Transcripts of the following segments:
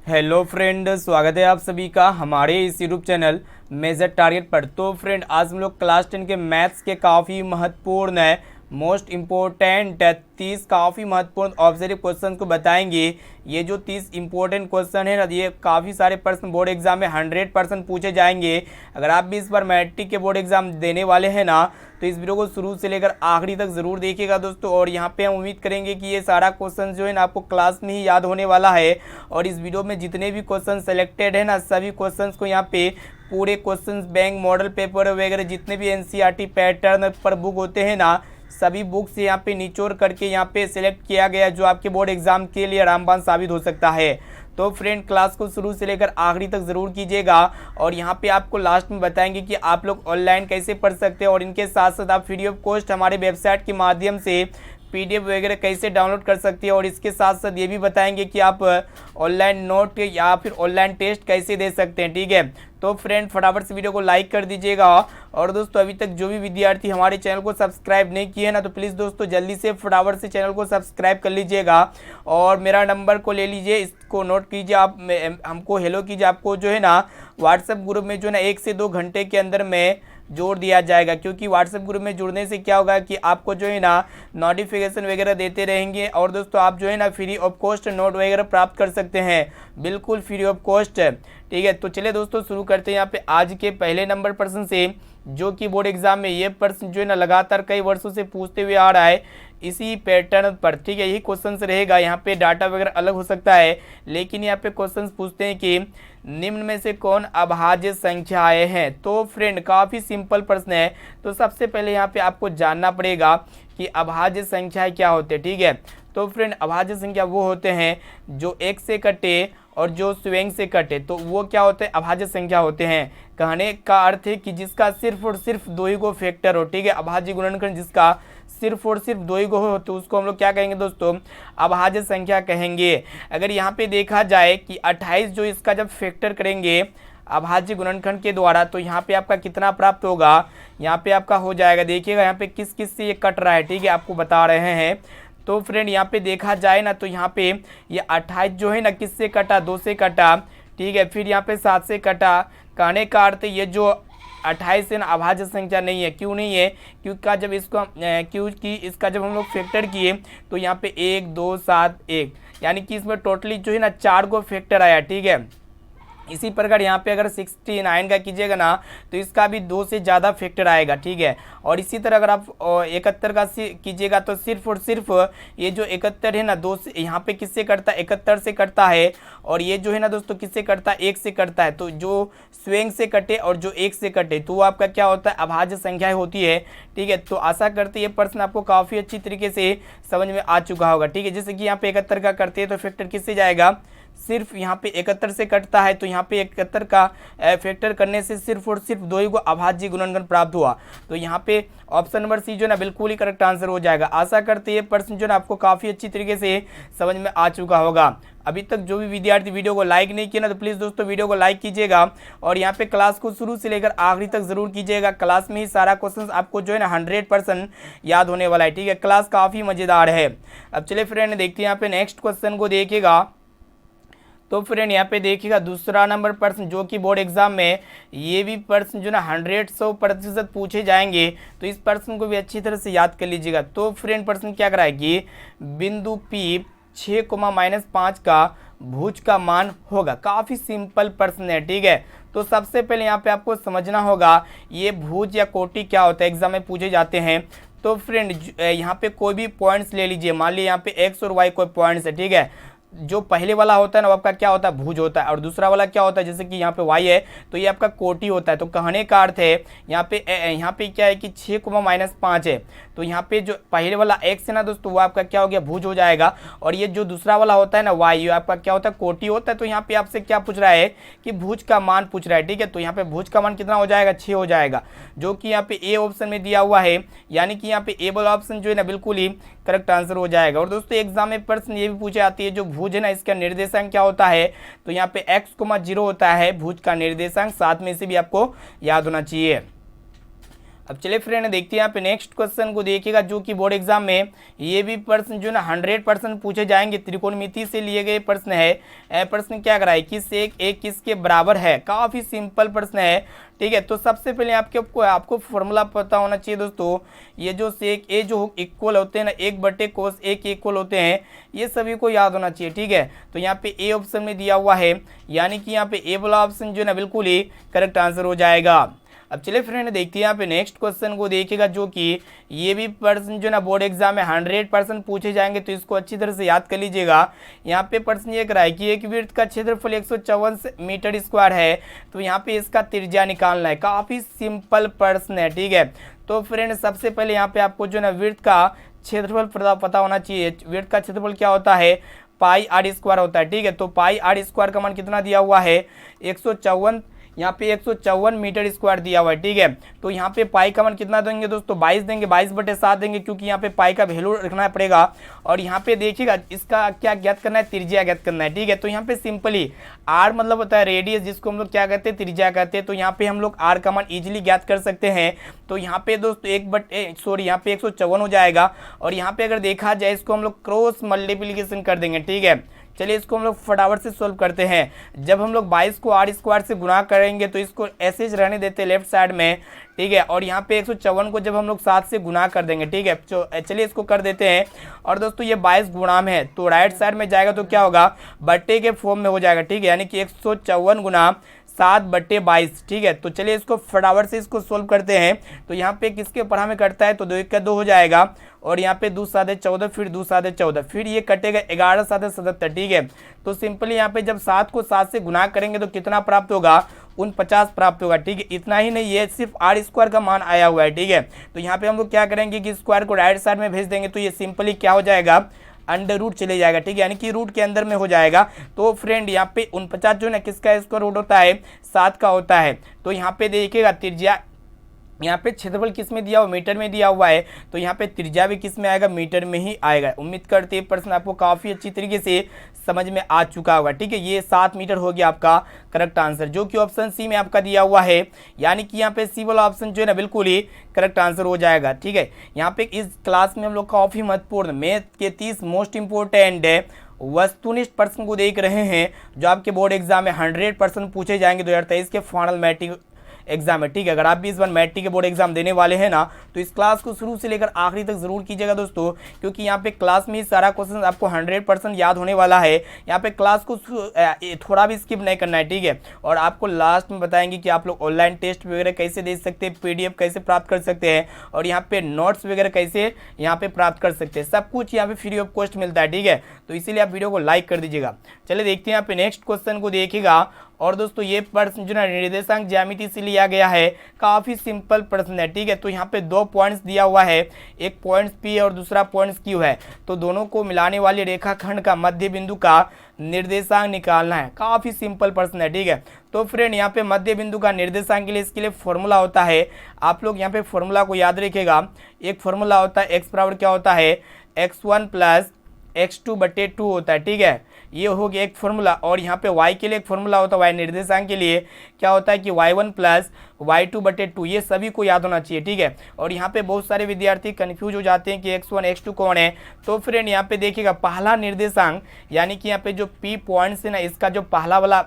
Hello friend, स्वागत है आप सभी का हमारे इस यूट्यूब चैनल मेजर टारगेट पर। तो फ्रेंड, आज हम लोग क्लास 10 के मैथ्स के काफ़ी महत्वपूर्ण है, मोस्ट इम्पोर्टेंट 30 काफ़ी महत्वपूर्ण ऑब्जेक्टिव क्वेश्चन को बताएंगे। ये जो 30 इंपॉर्टेंट क्वेश्चन है ना, ये काफ़ी सारे प्रश्न बोर्ड एग्जाम में 100% पूछे जाएंगे। अगर आप भी इस बार मैट्रिक के बोर्ड एग्जाम देने वाले हैं ना, तो इस वीडियो को शुरू से लेकर आखिरी तक ज़रूर देखिएगा दोस्तों। और यहाँ पे हम उम्मीद करेंगे कि ये सारा क्वेश्चन जो है ना आपको क्लास में ही याद होने वाला है। और इस वीडियो में जितने भी क्वेश्चन सेलेक्टेड है ना, सभी क्वेश्चंस को यहाँ पे पूरे क्वेश्चंस बैंक मॉडल पेपर वगैरह जितने भी एनसीईआरटी पैटर्न पर बुक होते हैं ना, सभी बुक से यहाँ पे निचोड़ करके यहाँ पे सिलेक्ट किया गया, जो आपके बोर्ड एग्जाम के लिए रामबाण साबित हो सकता है। तो फ्रेंड, क्लास को शुरू से लेकर आखिरी तक ज़रूर कीजिएगा। और यहाँ पे आपको लास्ट में बताएंगे कि आप लोग ऑनलाइन कैसे पढ़ सकते हैं, और इनके साथ साथ आप फ्री ऑफ कॉस्ट हमारे वेबसाइट के माध्यम से पीडीएफ वगैरह कैसे डाउनलोड कर सकते हैं। और इसके साथ साथ ये भी बताएंगे कि आप ऑनलाइन नोट या फिर ऑनलाइन टेस्ट कैसे दे सकते हैं। ठीक है, तो फ्रेंड फटाफट से वीडियो को लाइक कर दीजिएगा। और दोस्तों, अभी तक जो भी विद्यार्थी हमारे चैनल को सब्सक्राइब नहीं किए ना, तो प्लीज़ दोस्तों जल्दी से फटाफट से चैनल को सब्सक्राइब कर लीजिएगा। और मेरा नंबर को ले लीजिए, इसको नोट कीजिए, आप हमको हेलो कीजिए। आपको जो है ना व्हाट्सएप ग्रुप में जो है ना 1 से 2 घंटे के अंदर में जोड़ दिया जाएगा, क्योंकि व्हाट्सएप ग्रुप में जुड़ने से क्या होगा कि आपको जो है ना नोटिफिकेशन वगैरह देते रहेंगे। और दोस्तों, आप जो है ना फ्री ऑफ कॉस्ट नोट वगैरह प्राप्त कर सकते हैं, बिल्कुल फ्री ऑफ कॉस्ट। ठीक है, तो चलिए दोस्तों शुरू करते हैं यहाँ पे आज के पहले नंबर प्रश्न से, जो कि बोर्ड एग्जाम में ये प्रश्न जो है ना लगातार कई वर्षों से पूछते हुए आ रहा है इसी पैटर्न पर। ठीक है, यही क्वेश्चन रहेगा। यहाँ पे डाटा वगैरह अलग हो सकता है, लेकिन यहाँ पे क्वेश्चन पूछते हैं कि निम्न में से कौन अभाज्य संख्याएं हैं। तो फ्रेंड, काफ़ी सिंपल प्रश्न है। तो सबसे पहले यहाँ पे आपको जानना पड़ेगा कि अभाज्य संख्याएं क्या होते हैं। ठीक है, तो फ्रेंड, अभाज्य संख्या वो होते हैं जो एक से कटे और जो स्वयं से कटे, तो वो क्या होते हैं, अभाज्य संख्या होते हैं। कहने का अर्थ है कि जिसका सिर्फ और सिर्फ दो ही गो फैक्टर हो। ठीक है, अभाज्य गुणनखंड जिसका सिर्फ और सिर्फ दो ही गो हो, तो उसको हम लोग क्या कहेंगे दोस्तों, अभाज्य संख्या कहेंगे। अगर यहाँ पे देखा जाए कि 28 जो इसका जब फैक्टर करेंगे अभाज्य गुणनखंड के द्वारा, तो यहाँ पे आपका कितना प्राप्त होगा, यहाँ पे आपका हो जाएगा, देखिएगा यहाँ पे किस किस से ये कट रहा है। ठीक है, आपको बता रहे हैं। तो फ्रेंड, यहाँ पे देखा जाए ना, तो यहाँ पे ये 28 जो है ना किससे कटा, 2 से कटा। ठीक है, फिर यहाँ पे 7 से कटा। कहने का अर्थ ये जो 28 है ना अभाज्य संख्या नहीं है। क्यों नहीं है, क्योंकि इसका जब हम लोग फैक्टर किए तो यहाँ पे 1 2 7 1, यानी कि इसमें टोटली जो है ना 4 गो फैक्टर आया। ठीक है, इसी प्रकार यहाँ पे अगर 69 का कीजिएगा ना, तो इसका भी 2 से ज़्यादा फैक्टर आएगा। ठीक है, और इसी तरह अगर आप 71 का कीजिएगा, तो सिर्फ और सिर्फ ये जो 71 है ना 2 से यहाँ पे किससे कटता है, 71 से कटता है। और ये जो है ना दोस्तों किससे कटता है, 1 से कटता है। तो जो स्वयं से कटे और जो 1 से कटे, तो वो आपका क्या होता है, अभाज्य संख्या होती है। ठीक है, तो आशा करते ये प्रश्न आपको काफ़ी अच्छी तरीके से समझ में आ चुका होगा। ठीक है, जैसे कि यहाँ पे 71 का करते हैं तो फैक्टर किससे जाएगा, सिर्फ यहाँ पे 71 से कटता है, तो यहाँ पे 71 का फैक्टर करने से सिर्फ और सिर्फ दो ही को अभाज्य गुणनखंड प्राप्त हुआ। तो यहाँ पे ऑप्शन नंबर सी जो है ना बिल्कुल ही करेक्ट आंसर हो जाएगा। आशा करते ये प्रश्न जो है ना आपको काफ़ी अच्छी तरीके से समझ में आ चुका होगा। अभी तक जो भी विद्यार्थी वीडियो को लाइक नहीं किया ना, तो प्लीज़ दोस्तों वीडियो को लाइक कीजिएगा। और यहाँ पे क्लास को शुरू से लेकर आखिरी तक जरूर कीजिएगा। क्लास में ही सारा क्वेश्चन आपको जो है ना 100% याद होने वाला है। ठीक है, क्लास काफ़ी मज़ेदार है। अब चलिए फ्रेंड देखते हैं यहाँ पे नेक्स्ट क्वेश्चन को देखिएगा। तो फ्रेंड, यहाँ पे देखिएगा दूसरा नंबर प्रश्न, जो कि बोर्ड एग्जाम में ये भी प्रश्न जो ना 100% पूछे जाएंगे। तो इस प्रश्न को भी अच्छी तरह से याद कर लीजिएगा। तो फ्रेंड, प्रश्न क्या कराए कि बिंदु P 6, -5 का भुज का मान होगा। काफ़ी सिंपल प्रश्न है। ठीक है, तो सबसे पहले यहाँ पे आपको समझना होगा ये भुज या कोटि क्या होता है, एग्जाम में पूछे जाते हैं। तो फ्रेंड, यहाँ पे कोई भी पॉइंट्स ले लीजिए, मान लीजिए यहाँ पे एक्स और वाई कोई पॉइंट्स है। ठीक है, जो पहले वाला होता है ना वो आपका क्या होता है, भुज होता है। और दूसरा वाला क्या होता है, जैसे कि यहाँ पे y है तो ये आपका कोटि होता है। तो कहने का अर्थ है यहाँ पे क्या है कि 6, -5 है, तो यहाँ पे जो पहले वाला x है ना दोस्तों, वो आपका क्या हो गया, भुज हो जाएगा। और ये जो दूसरा वाला होता है ना y, ये आपका क्या होता है, कोटि होता है। तो यहाँ पे आपसे क्या पूछ रहा है कि भुज का मान पूछ रहा है। ठीक है, तो यहाँ पे भुज का मान कितना हो जाएगा, 6 हो जाएगा, जो कि यहाँ पे ए ऑप्शन में दिया हुआ है। यानी कि यहाँ पे ए वाला ऑप्शन जो है ना बिल्कुल ही करेक्ट आंसर हो जाएगा। और दोस्तों, एग्जाम में प्रश्न ये भी पूछे जाती है जो भुज है ना इसका निर्देशांक क्या होता है, तो यहाँ पे x, 0 होता है भुज का निर्देशांक। साथ में से भी आपको याद होना चाहिए। अब चलिए फ्रेंड देखते हैं यहाँ पे नेक्स्ट क्वेश्चन को देखिएगा, जो कि बोर्ड एग्जाम में ये भी प्रश्न जो ना 100% पूछे जाएंगे। त्रिकोणमिति से लिए गए प्रश्न है। प्रश्न क्या करा है, किस एक किसके बराबर है। काफ़ी सिंपल प्रश्न है, ठीक है। तो सबसे पहले आपको फॉर्मूला पता होना चाहिए दोस्तों। ये जो सेक ए जो इक्वल होते हैं ना, 1/cos ए के इक्वल होते हैं, ये सभी को याद होना चाहिए, ठीक है। तो यहाँ पे ए ऑप्शन में दिया हुआ है, यानी कि यहाँ पे ए वाला ऑप्शन जो है ना बिल्कुल ही करेक्ट आंसर हो जाएगा। अब चलिए फ्रेंड देखते हैं यहाँ पे नेक्स्ट क्वेश्चन को देखिएगा, जो कि ये भी प्रश्न जो ना बोर्ड एग्जाम में 100% पूछे जाएंगे, तो इसको अच्छी तरह से याद कर लीजिएगा। यहाँ पे प्रश्न ये करा है कि एक वृत्त का क्षेत्रफल 154 मीटर स्क्वायर है, तो यहाँ पे इसका त्रिज्या निकालना है। काफ़ी सिंपल प्रश्न है, ठीक है। तो फ्रेंड सबसे पहले यहाँ पे आपको जो ना वृत्त का क्षेत्रफल पता होना चाहिए। वृत्त का क्षेत्रफल क्या होता है, पाई आर स्क्वायर होता है, ठीक है। तो पाई आर स्क्वायर का मान कितना दिया हुआ है, 154, यहाँ पे 154 मीटर स्क्वायर दिया हुआ है, ठीक है। तो यहाँ पे पाई का मान कितना देंगे दोस्तों, 22 देंगे, 22/7 देंगे, क्योंकि यहाँ पे पाई का वैल्यू रखना पड़ेगा। और यहाँ पे देखिएगा इसका क्या ज्ञात करना है, त्रिज्या ज्ञात करना है, ठीक है। तो यहाँ पे सिंपली आर मतलब होता है रेडियस, जिसको हम लोग क्या कहते हैं, त्रिज्या कहते हैं। तो यहाँ पे हम लोग आर का मान इजिली ज्ञात कर सकते हैं। तो यहाँ पे दोस्तों यहाँ पे 154 हो जाएगा। और यहाँ पे अगर देखा जाए इसको हम लोग क्रॉस मल्टीप्लीकेशन कर देंगे, ठीक है। चलिए इसको हम लोग फटाफट से सॉल्व करते हैं। जब हम लोग 22 को आर स्क्वायर से गुणा करेंगे तो इसको ऐसे ही रहने देते हैं लेफ्ट साइड में, ठीक है। और यहाँ पे 154 को जब हम लोग 7 से गुणा कर देंगे, ठीक है। चलिए इसको कर देते हैं। और दोस्तों ये 22 गुणा में है, तो राइट साइड में जाएगा तो क्या होगा, बट्टे के फॉर्म में हो जाएगा, ठीक है। यानी कि 154 गुना 7/22, ठीक है। तो चलिए इसको फटाफट से इसको सोल्व करते हैं। तो यहाँ पे किसके ऊपर हमें कटता है, तो 2 1 का 2 हो जाएगा। और यहाँ पे 2 7 14, फिर 2 7 14, फिर ये कटेगा 11 7 77, ठीक है। तो सिंपली यहाँ पे जब 7 को 7 से गुना करेंगे तो कितना प्राप्त होगा, 49 प्राप्त होगा, ठीक है। इतना ही नहीं, ये सिर्फ आर स्क्वायर का मान आया हुआ है, ठीक है। तो यहाँ पे हम लोग क्या करेंगे कि स्क्वायर को राइट साइड में भेज देंगे, तो ये सिंपली क्या हो जाएगा, अंडर रूट चले जाएगा, ठीक है। यानी कि रूट के अंदर में हो जाएगा। तो फ्रेंड यहाँ पे 49 जो है किसका स्क्वायर रूट होता है, 7 का होता है। तो यहाँ पे देखिएगा त्रिज्या, यहाँ पे क्षेत्रफल किस में दिया हुआ, मीटर में दिया हुआ है। तो यहाँ पे त्रिज्या भी किस में आएगा, मीटर में ही आएगा। उम्मीद करते हैं प्रश्न आपको काफ़ी अच्छी तरीके से समझ में आ चुका होगा, ठीक है। ये 7 मीटर हो गया आपका करेक्ट आंसर, जो कि ऑप्शन सी में आपका दिया हुआ है। यानी कि यहाँ पे सी वाला ऑप्शन जो है ना बिल्कुल ही करेक्ट आंसर हो जाएगा, ठीक है। यहाँ पे इस क्लास में हम लोग काफ़ी महत्वपूर्ण मैथ के 30 मोस्ट इंपोर्टेंट वस्तुनिष्ठ प्रश्न को देख रहे हैं, जो आपके बोर्ड एग्जाम में 100% पूछे जाएंगे 2023 के फाइनल मैट्रिक एग्जाम है, ठीक है। अगर आप भी इस बार मैट्रिक के बोर्ड एग्जाम देने वाले हैं ना, तो इस क्लास को शुरू से लेकर आखिरी तक जरूर कीजिएगा दोस्तों, क्योंकि यहाँ पे क्लास में ही सारा क्वेश्चन आपको 100% याद होने वाला है। यहाँ पे क्लास को थोड़ा भी स्किप नहीं करना है, ठीक है। और आपको लास्ट में बताएंगे कि आप लोग ऑनलाइन टेस्ट वगैरह कैसे दे सकते हैं, PDF कैसे प्राप्त कर सकते हैं, और यहाँ पे नोट्स वगैरह कैसे यहाँ पे प्राप्त कर सकते हैं। सब कुछ यहाँ पे फ्री ऑफ कॉस्ट मिलता है, ठीक है। तो इसीलिए आप वीडियो को लाइक कर दीजिएगा। चलिए देखते हैं यहाँ पे नेक्स्ट क्वेश्चन को देखिएगा। और दोस्तों ये प्रश्न जो ना निर्देशांक ज्यामिति से लिया गया है, काफ़ी सिंपल प्रश्न है, ठीक है। तो यहाँ पे 2 पॉइंट्स दिया हुआ है, एक पॉइंट्स P और दूसरा पॉइंट्स Q है। तो दोनों को मिलाने वाले रेखाखंड का मध्य बिंदु का निर्देशांक निकालना है। काफ़ी सिंपल प्रश्न है, ठीक है। तो फ्रेंड यहाँ पे मध्य बिंदु का निर्देशांक के लिए इसके लिए फॉर्मूला होता है। आप लोग यहाँ पे फॉर्मूला को याद रखिएगा। एक फॉर्मूला होता है x बराबर क्या होता है, x1 + x2/2 होता है, ठीक है। ये हो गया एक फॉर्मूला। और यहाँ पे y के लिए एक फॉर्मूला होता है, y निर्देशांक के लिए क्या होता है कि y1 + y2/2। ये सभी को याद होना चाहिए, ठीक है। और यहाँ पे बहुत सारे विद्यार्थी कंफ्यूज हो जाते हैं कि x1 x2 कौन है। तो फ्रेंड यहाँ पे देखिएगा पहला निर्देशांक, यानी कि यहाँ पे जो P पॉइंट्स है ना, इसका जो पहला वाला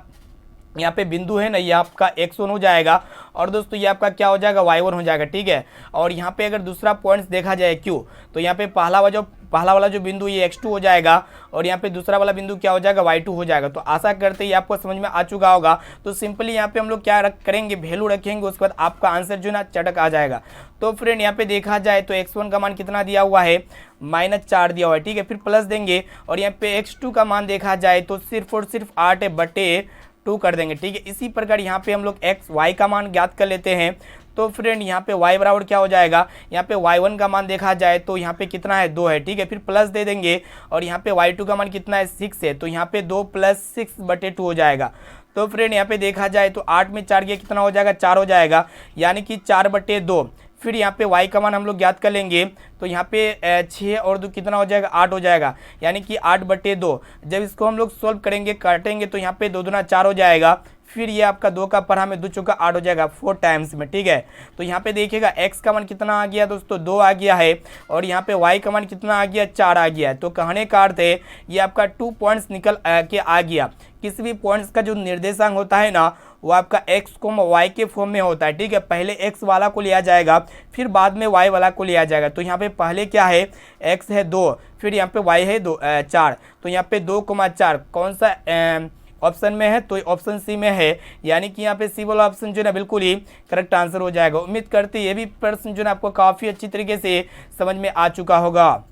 यहाँ पे बिंदु है ना, ये आपका x1 हो जाएगा। और दोस्तों ये आपका क्या हो जाएगा, y1 हो जाएगा, ठीक है। और यहाँ पे अगर दूसरा पॉइंट्स देखा जाए Q, तो यहाँ पे पहला वाला जो बिंदु ये x2 हो जाएगा, और यहाँ पे दूसरा वाला बिंदु क्या हो जाएगा, y2 हो जाएगा। तो आशा करते ही आपको समझ में आ चुका होगा। तो सिंपली यहाँ पे हम लोग क्या करेंगे, वैल्यू रखेंगे, उसके बाद आपका आंसर जो ना चटक आ जाएगा। तो फ्रेंड यहाँ पे देखा जाए तो x1 का मान कितना दिया हुआ है, -4 दिया हुआ है, ठीक है। फिर प्लस देंगे, और यहाँ पे x2 का मान देखा जाए तो सिर्फ और सिर्फ 8/2 कर देंगे, ठीक है। इसी प्रकार यहाँ पे हम लोग y का मान ज्ञात कर लेते हैं। तो फ्रेंड यहाँ पे y बराबर क्या हो जाएगा, यहाँ पे y1 का मान देखा जाए तो यहाँ पे कितना है, 2 है, ठीक है। फिर प्लस दे देंगे, और यहाँ पे y2 का मान कितना है, 6 है। तो यहाँ पे 2 + 6/2 हो जाएगा। तो फ्रेंड यहाँ पे देखा जाए तो 8 में 4 गया कितना हो जाएगा, 4 हो जाएगा, यानी कि 4/2। फिर यहाँ पे y का मान हम लोग ज्ञात कर लेंगे। तो यहाँ पे 6 और 2 कितना हो जाएगा, 8 हो जाएगा, यानी कि 8/2। जब इसको हम लोग सोल्व करेंगे, काटेंगे, तो यहाँ पे 2 दूना 4 हो जाएगा। फिर ये आपका 2 का पढ़ा में 2 चौका 8 हो जाएगा 4 टाइम्स में, ठीक है। तो यहाँ पे देखिएगा x का मान कितना आ गया दोस्तों, 2 आ गया है, और यहाँ पे y का मान कितना आ गया, 4 आ गया है। तो कहने का अर्थ है ये आपका 2 पॉइंट्स निकल के आ गया। किसी भी पॉइंट्स का जो निर्देशांक होता है ना वो आपका x को y के फॉर्म में होता है, ठीक है। पहले x वाला को लिया जाएगा, फिर बाद में y वाला को लिया जाएगा। तो यहाँ पे पहले क्या है, x है 2, फिर यहाँ पे y है 4। तो यहाँ पे 2,4 कौन सा ऑप्शन में है, तो ऑप्शन सी में है, यानी कि यहाँ पे सी वाला ऑप्शन जो है ना बिल्कुल ही करेक्ट आंसर हो जाएगा। उम्मीद करते हैं ये भी प्रश्न जो है आपको काफ़ी अच्छी तरीके से समझ में आ चुका होगा।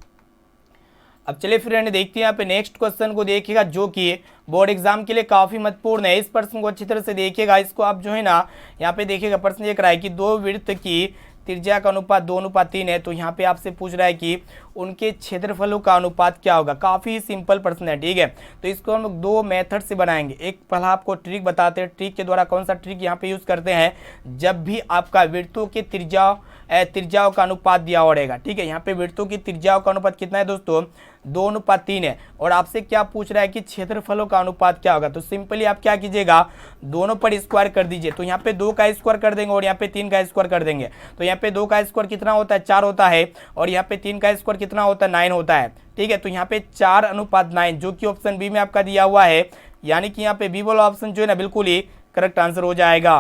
अब चलिए फ्रेंड देखते हैं यहाँ पे नेक्स्ट क्वेश्चन को देखिएगा, जो कि बोर्ड एग्जाम के लिए काफ़ी महत्वपूर्ण है। इस प्रश्न को अच्छी तरह से देखिएगा। इसको आप जो है ना यहाँ पे देखिएगा, प्रश्न ये रहा है कि 2 वृत्त की त्रिज्या का अनुपात 2:3 है। तो यहाँ पे आपसे पूछ रहा है कि उनके क्षेत्रफलों का अनुपात क्या होगा। काफ़ी सिंपल प्रश्न है, ठीक है। तो इसको हम लोग 2 मेथड से बनाएंगे। एक पहला आपको ट्रिक बताते हैं, ट्रिक के द्वारा कौन सा ट्रिक यहाँ पे यूज़ करते हैं, जब भी आपका वृत्तों की त्रिज्याओं का अनुपात दिया हुआ रहेगा, ठीक है। यहाँ पे वृत्तों की त्रिज्याओं का अनुपात कितना है दोस्तों, 2:3 है। और आपसे क्या पूछ रहा है कि क्षेत्रफलों का अनुपात क्या होगा। तो सिंपली आप क्या कीजिएगा, दोनों पर स्क्वायर कर दीजिए। तो यहाँ पे 2 का स्क्वायर कर देंगे और यहाँ पे 3 का स्क्वायर कर देंगे। तो यहाँ पे 2 का स्क्वायर कितना होता है, 4 होता है, और यहाँ पे 3 का स्क्वायर कितना होता है, 9 होता है, ठीक है। तो यहाँ पे 4:9 जो कि ऑप्शन बी में आपका दिया हुआ है, यानी कि यहाँ पे बी वाला ऑप्शन जो है ना बिल्कुल ही करेक्ट आंसर हो जाएगा।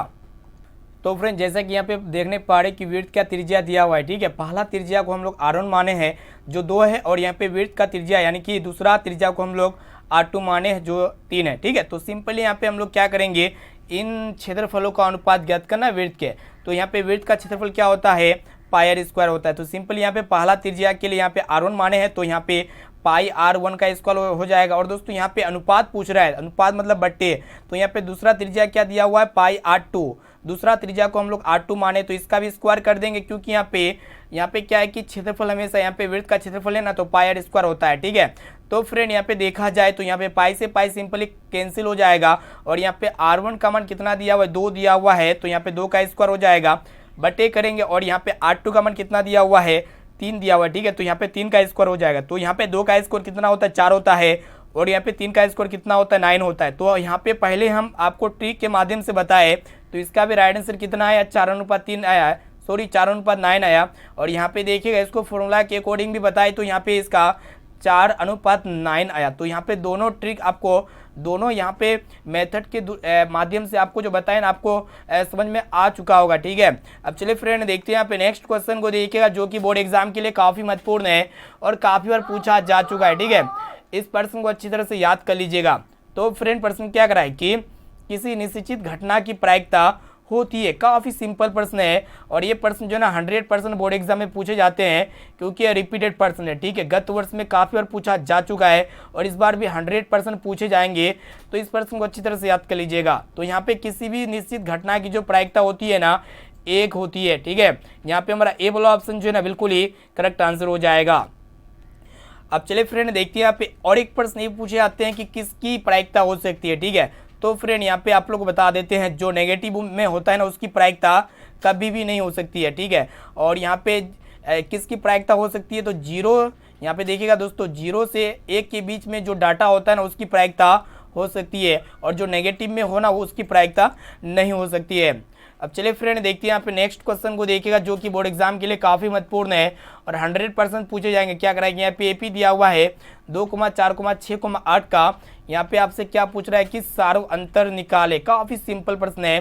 तो फ्रेंड जैसा कि यहाँ पे देखने पा रहे कि वृत्त का त्रिज्या दिया हुआ है, ठीक है। पहला त्रिज्या को हम लोग R1 माने हैं जो 2 है, और यहाँ पे वृत्त का त्रिज्या यानी कि दूसरा त्रिज्या को हम लोग R2 माने हैं जो 3 है, ठीक है। तो सिंपली यहाँ पे हम लोग क्या करेंगे, इन क्षेत्रफलों का अनुपात ज्ञात करना वृत्त के। तो यहाँ पे वृत्त का क्षेत्रफल क्या होता है, पाई स्क्वायर होता है। तो सिंपली यहाँ पे पहला त्रिज्या के लिए यहाँ पे R1 माने हैं, तो यहाँ पे पाई R1 का स्क्वायर हो जाएगा। और दोस्तों यहाँ पे अनुपात पूछ रहा है, अनुपात मतलब बट्टे। तो यहाँ पे दूसरा त्रिज्या क्या दिया हुआ है, पाई R2। दूसरा त्रिज्या को हम लोग R2 माने, तो इसका भी स्क्वायर कर देंगे, क्योंकि यहाँ पे क्या है कि क्षेत्रफल हमेशा यहाँ पे वृत्त का क्षेत्रफल है ना, तो पाई R स्क्वायर होता है, ठीक है। तो फ्रेंड यहाँ पे देखा जाए तो यहाँ पे पाई से पाई सिंपली कैंसिल हो जाएगा, और यहाँ पे R1 का मान कितना दिया हुआ है, 2 दिया हुआ है, तो यहाँ पे 2 का स्क्वायर हो जाएगा, बटे करेंगे, और यहाँ पे R2 का मान कितना दिया हुआ है, 3 दिया हुआ है, ठीक है। तो यहाँ पे 3 का स्क्वायर हो जाएगा। तो यहाँ पे 2 का स्क्वायर कितना होता है, 4 होता है, और यहाँ पे 3 का स्क्वायर कितना होता है, 9 होता है। तो यहाँ पे पहले हम आपको ट्रिक के माध्यम से बताए, तो इसका भी राइट आंसर कितना आया, 4:3 आया है, सॉरी 4:9 आया। और यहाँ पे देखिएगा इसको फॉर्मूला के अकॉर्डिंग भी बताए, तो यहाँ पे इसका 4:9 आया। तो यहाँ पे दोनों ट्रिक आपको, दोनों यहाँ पे मेथड के माध्यम से आपको जो बताया ना, आपको समझ में आ चुका होगा, ठीक है। अब चलिए फ्रेंड देखते हैं यहाँ पे नेक्स्ट क्वेश्चन को देखिएगा, जो कि बोर्ड एग्जाम के लिए काफ़ी महत्वपूर्ण है और काफ़ी बार पूछा जा चुका है, ठीक है। इस प्रश्न को अच्छी तरह से याद कर लीजिएगा। तो फ्रेंड प्रश्न क्या करा है कि किसी निश्चित घटना की प्रायिकता होती है। काफ़ी सिंपल प्रश्न है, और ये प्रश्न जो है ना 100% बोर्ड एग्जाम में पूछे जाते हैं, क्योंकि ये रिपीटेड प्रश्न है, ठीक है। गत वर्ष में काफ़ी बार पूछा जा चुका है, और इस बार भी 100% पूछे जाएंगे। तो इस प्रश्न को अच्छी तरह से याद कर लीजिएगा। तो यहाँ पे किसी भी निश्चित घटना की जो प्रायिकता होती है ना, 1 होती है, ठीक है। यहाँ पे हमारा ए वाला ऑप्शन जो है ना बिल्कुल ही करेक्ट आंसर हो जाएगा। अब चलिए फ्रेंड देखते हैं यहाँ पे और एक प्रश्न ये पूछे जाते हैं कि किसकी प्रायिकता हो सकती है, ठीक है। तो फ्रेंड यहाँ पे आप लोग को बता देते हैं, जो नेगेटिव में होता है ना उसकी प्रायिकता कभी भी नहीं हो सकती है, ठीक है। और यहाँ पे किसकी प्रायिकता हो सकती है, तो 0, यहाँ पे देखिएगा दोस्तों 0 से 1 के बीच में जो डाटा होता है ना उसकी प्रायिकता हो सकती है, और जो नेगेटिव में हो ना वो उसकी प्रायिकता नहीं हो सकती है। अब चलिए फ्रेंड देखते हैं यहाँ पे नेक्स्ट क्वेश्चन को देखिएगा, जो कि बोर्ड एग्जाम के लिए काफ़ी महत्वपूर्ण है और 100% पूछे जाएंगे। क्या कराएंगे, यहाँ पे एपी दिया हुआ है 2,4,6,8 का। यहाँ पे आपसे क्या पूछ रहा है कि सारो अंतर निकाले। काफ़ी सिंपल प्रश्न है।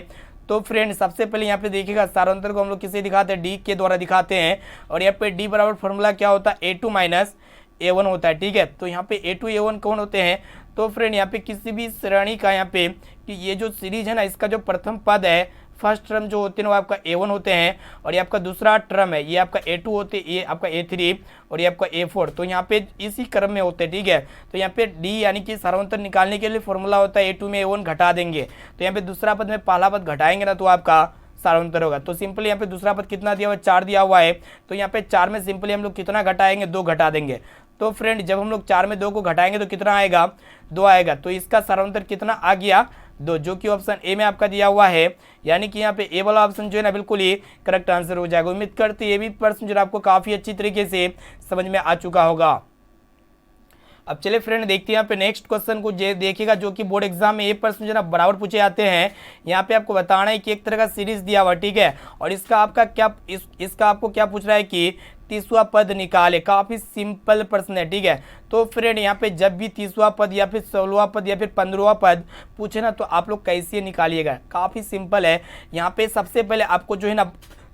तो फ्रेंड सबसे पहले यहाँ पे देखिएगा सारो अंतर को हम लोग किसे दिखाते हैं, डी के द्वारा दिखाते हैं। और यहाँ पे डी बराबर फॉर्मूला क्या होता है, A2 - A1 होता है, ठीक है। तो यहाँ पे A2 A1 कौन होते हैं, तो फ्रेंड यहाँ पे किसी भी श्रेणी का यहाँ पे कि ये जो सीरीज है ना, इसका जो प्रथम पद है, फर्स्ट टर्म जो होते हैं वो आपका A1 होते हैं, और ये आपका दूसरा टर्म है ये आपका A2 होते हैं, ये आपका A3 और ये आपका A4। तो यहाँ पे इसी क्रम में होते हैं, ठीक है। तो यहाँ पे D यानी कि सारांतर निकालने के लिए फॉर्मूला होता है A2 में A1 घटा देंगे। तो यहाँ पे दूसरा पद में पहला पद घटाएंगे ना तो आपका सारांतर होगा। तो सिंपली यहाँ पे दूसरा पद कितना दिया हुआ है, 4 दिया हुआ है। तो यहाँ पे 4 में सिंपली हम लोग कितना घटाएंगे, 2 घटा देंगे। तो फ्रेंड जब हम लोग 4 में 2 को घटाएंगे तो कितना आएगा, 2 आएगा। तो इसका सारांतर कितना आ गया, 2, जो कि ऑप्शन ए में आपका दिया हुआ है। यानी कि यहाँ पे ए वाला ऑप्शन जो है ना बिल्कुल ही करेक्ट आंसर हो जाएगा। उम्मीद करते ये भी प्रश्न जो आपको काफ़ी अच्छी तरीके से समझ में आ चुका होगा। अब चलिए फ्रेंड देखते हैं यहाँ पे नेक्स्ट क्वेश्चन को देखिएगा, जो कि बोर्ड एग्जाम में ये प्रश्न जो ना बराबर पूछे जाते हैं। यहाँ पे आपको बताना है कि एक तरह का सीरीज दिया हुआ, ठीक है, और इसका आपका क्या इसका आपको क्या पूछ रहा है कि 30वां पद निकाले। काफी सिंपल प्रश्न है, ठीक है। तो फ्रेंड यहाँ पे जब भी 30वां पद या फिर 16वां पद या फिर 15वां पद पूछे ना, तो आप लोग कैसे निकालिएगा, काफी सिंपल है। यहाँ पे सबसे पहले आपको जो है ना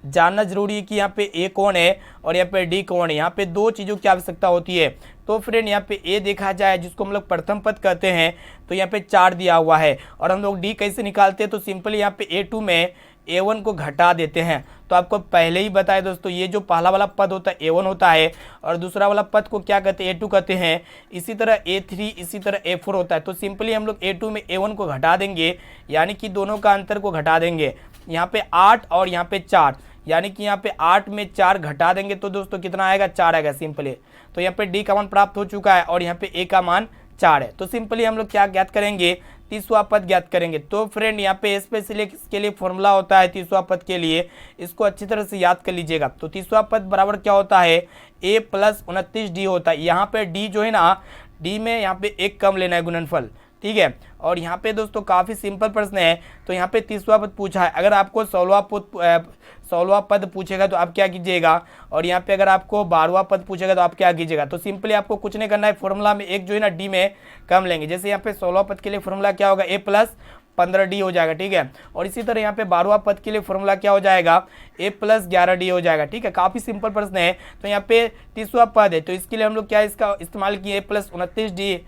जानना जरूरी है कि यहाँ पे ए कौन है और यहाँ पे डी कौन है। यहाँ पे दो चीज़ों की आवश्यकता होती है। तो फ्रेंड यहाँ पे ए देखा जाए, जिसको हम लोग प्रथम पद कहते हैं, तो यहाँ पे 4 दिया हुआ है। और हम लोग डी कैसे निकालते हैं, तो सिंपली यहाँ पे A2 में A1 को घटा देते हैं। तो आपको पहले ही बताया दोस्तों, ये जो पहला वाला पद होता है A1 होता है, और दूसरा वाला पद को क्या कहते हैं, A2 कहते हैं। इसी तरह A3, इसी तरह A4 होता है। तो सिंपली हम लोग A2 में A1 को घटा देंगे, यानी कि दोनों का अंतर को घटा देंगे। यहाँ पे 8 और यहाँ पे 4, यानी कि यहाँ पे 8 में 4 घटा देंगे तो दोस्तों कितना आएगा, 4 आएगा सिंपली। तो यहाँ पे डी का मान प्राप्त हो चुका है और यहाँ पे ए का मान 4 है। तो सिंपली हम लोग क्या ज्ञात करेंगे, 30वां पद ज्ञात करेंगे। तो फ्रेंड यहाँ पे स्पेशली इसके लिए फॉर्मूला होता है 30वां पद के लिए, इसको अच्छी तरह से याद कर लीजिएगा। तो 30वां पद बराबर क्या होता है, a + 29d होता है। यहाँ पे डी जो है ना, डी में यहाँ पे एक कम लेना है गुणनफल, ठीक है। और यहाँ पे दोस्तों काफ़ी सिंपल प्रश्न है। तो यहाँ पे 30वां पद पूछा है, अगर आपको 16वां पद पूछेगा तो आप क्या कीजिएगा, और यहाँ पे अगर आपको 12वां पद पूछेगा तो आप क्या कीजिएगा। तो सिंपली आपको कुछ नहीं करना है, फॉर्मूला में एक जो है ना डी में कम लेंगे। जैसे यहाँ पे 16वां पद के लिए फॉर्मूला क्या होगा, a + 15d हो जाएगा, ठीक है। और इसी तरह यहाँ पे 12वां पद के लिए फॉर्मूला क्या हो जाएगा, a + 11d हो जाएगा, ठीक है। काफ़ी सिंपल प्रश्न है। तो यहाँ पे 30वां पद है, तो इसके लिए हम लोग क्या इसका इस्तेमाल किए, a + 29d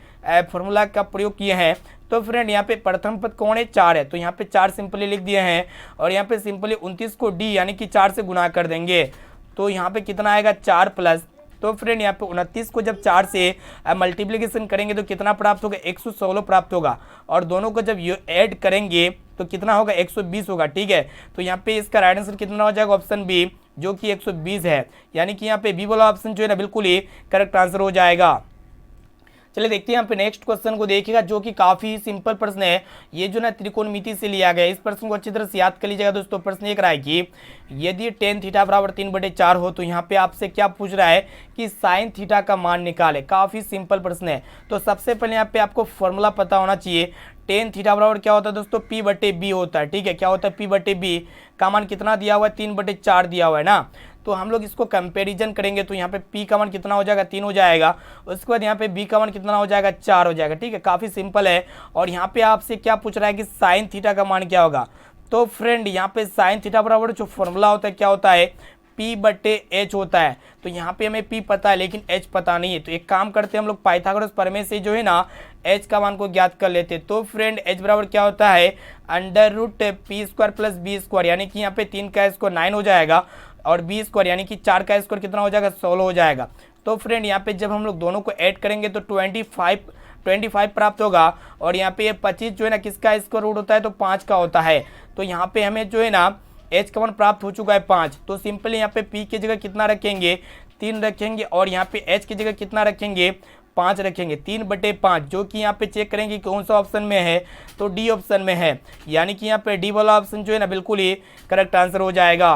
फॉर्मूला का प्रयोग किए हैं। तो फ्रेंड यहाँ पे प्रथम पद कौन है, 4 है। तो यहाँ पे 4 सिंपली लिख दिए हैं, और यहाँ पे सिंपली 29 को डी यानी कि 4 से गुना कर देंगे। तो यहाँ पे कितना आएगा, 4 +, तो फ्रेंड यहाँ पे 29 को जब 4 से मल्टीप्लिकेशन करेंगे तो कितना प्राप्त होगा, 116 प्राप्त होगा। और दोनों को जब ऐड करेंगे तो कितना होगा, 120 होगा, ठीक है। तो यहाँ पे इसका राइट आंसर कितना हो जाएगा, ऑप्शन बी, जो कि 120 है। यानी कि यहाँ पे बी वाला ऑप्शन जो है ना बिल्कुल ही करेक्ट आंसर हो जाएगा। चलिए देखते हैं यहाँ पे नेक्स्ट क्वेश्चन को देखिएगा, जो कि काफी सिंपल प्रश्न है। ये जो ना त्रिकोणमिति से लिया गया है। इस प्रश्न को अच्छी तरह से याद कर लीजिएगा दोस्तों। प्रश्न ये करा है कि यदि tan थीटा बराबर 3/4 हो, तो यहाँ पे आपसे क्या पूछ रहा है कि sin थीटा का मान निकाले। काफी सिंपल प्रश्न है। तो सबसे पहले यहाँ पे आपको फॉर्मूला पता होना चाहिए। tan थीटा बराबर क्या होता है दोस्तों, p/b होता है, ठीक है। क्या होता है, p/b का मान कितना दिया हुआ है, 3/4 दिया हुआ है ना। तो हम लोग इसको कंपैरिजन करेंगे तो यहाँ पे p का मान कितना हो जाएगा, 3 हो जाएगा। उसके बाद यहाँ पे b का मान कितना हो जाएगा, 4 हो जाएगा, ठीक है। काफ़ी सिंपल है। और यहाँ पे आपसे क्या पूछ रहा है कि साइन थीटा का मान क्या होगा। तो फ्रेंड यहाँ पे साइन थीटा बराबर जो फॉर्मूला होता है क्या होता है, p/h होता है। तो यहाँ पे हमें p पता है लेकिन h पता नहीं है। तो एक काम करते हैं हम लोग, पाइथागोरस प्रमेय से जो है ना h का मान को ज्ञात कर लेते। तो फ्रेंड h बराबर क्या होता है, √p² + b², यानी कि यहाँ पे 3 का स्क्वायर 9 हो जाएगा, और b² यानी कि 4 का स्क्वायर कितना हो जाएगा, 16 हो जाएगा। तो फ्रेंड यहाँ पे जब हम लोग दोनों को ऐड करेंगे तो 25 प्राप्त होगा। और यहाँ पे ये 25 जो है ना किसका स्क्वायर रूट होता है, तो 5 का होता है। तो यहाँ पे हमें जो है ना h का मान प्राप्त हो चुका है 5। तो सिंपली यहाँ पे p की जगह कितना रखेंगे, 3 रखेंगे, और यहाँ पे h की जगह कितना रखेंगे, 5 रखेंगे। 3/5, जो कि यहाँ पे चेक करेंगे कौन सा ऑप्शन में है, तो डी ऑप्शन में है। यानी कि यहाँ पे डी वाला ऑप्शन जो है ना बिल्कुल ही करेक्ट आंसर हो जाएगा।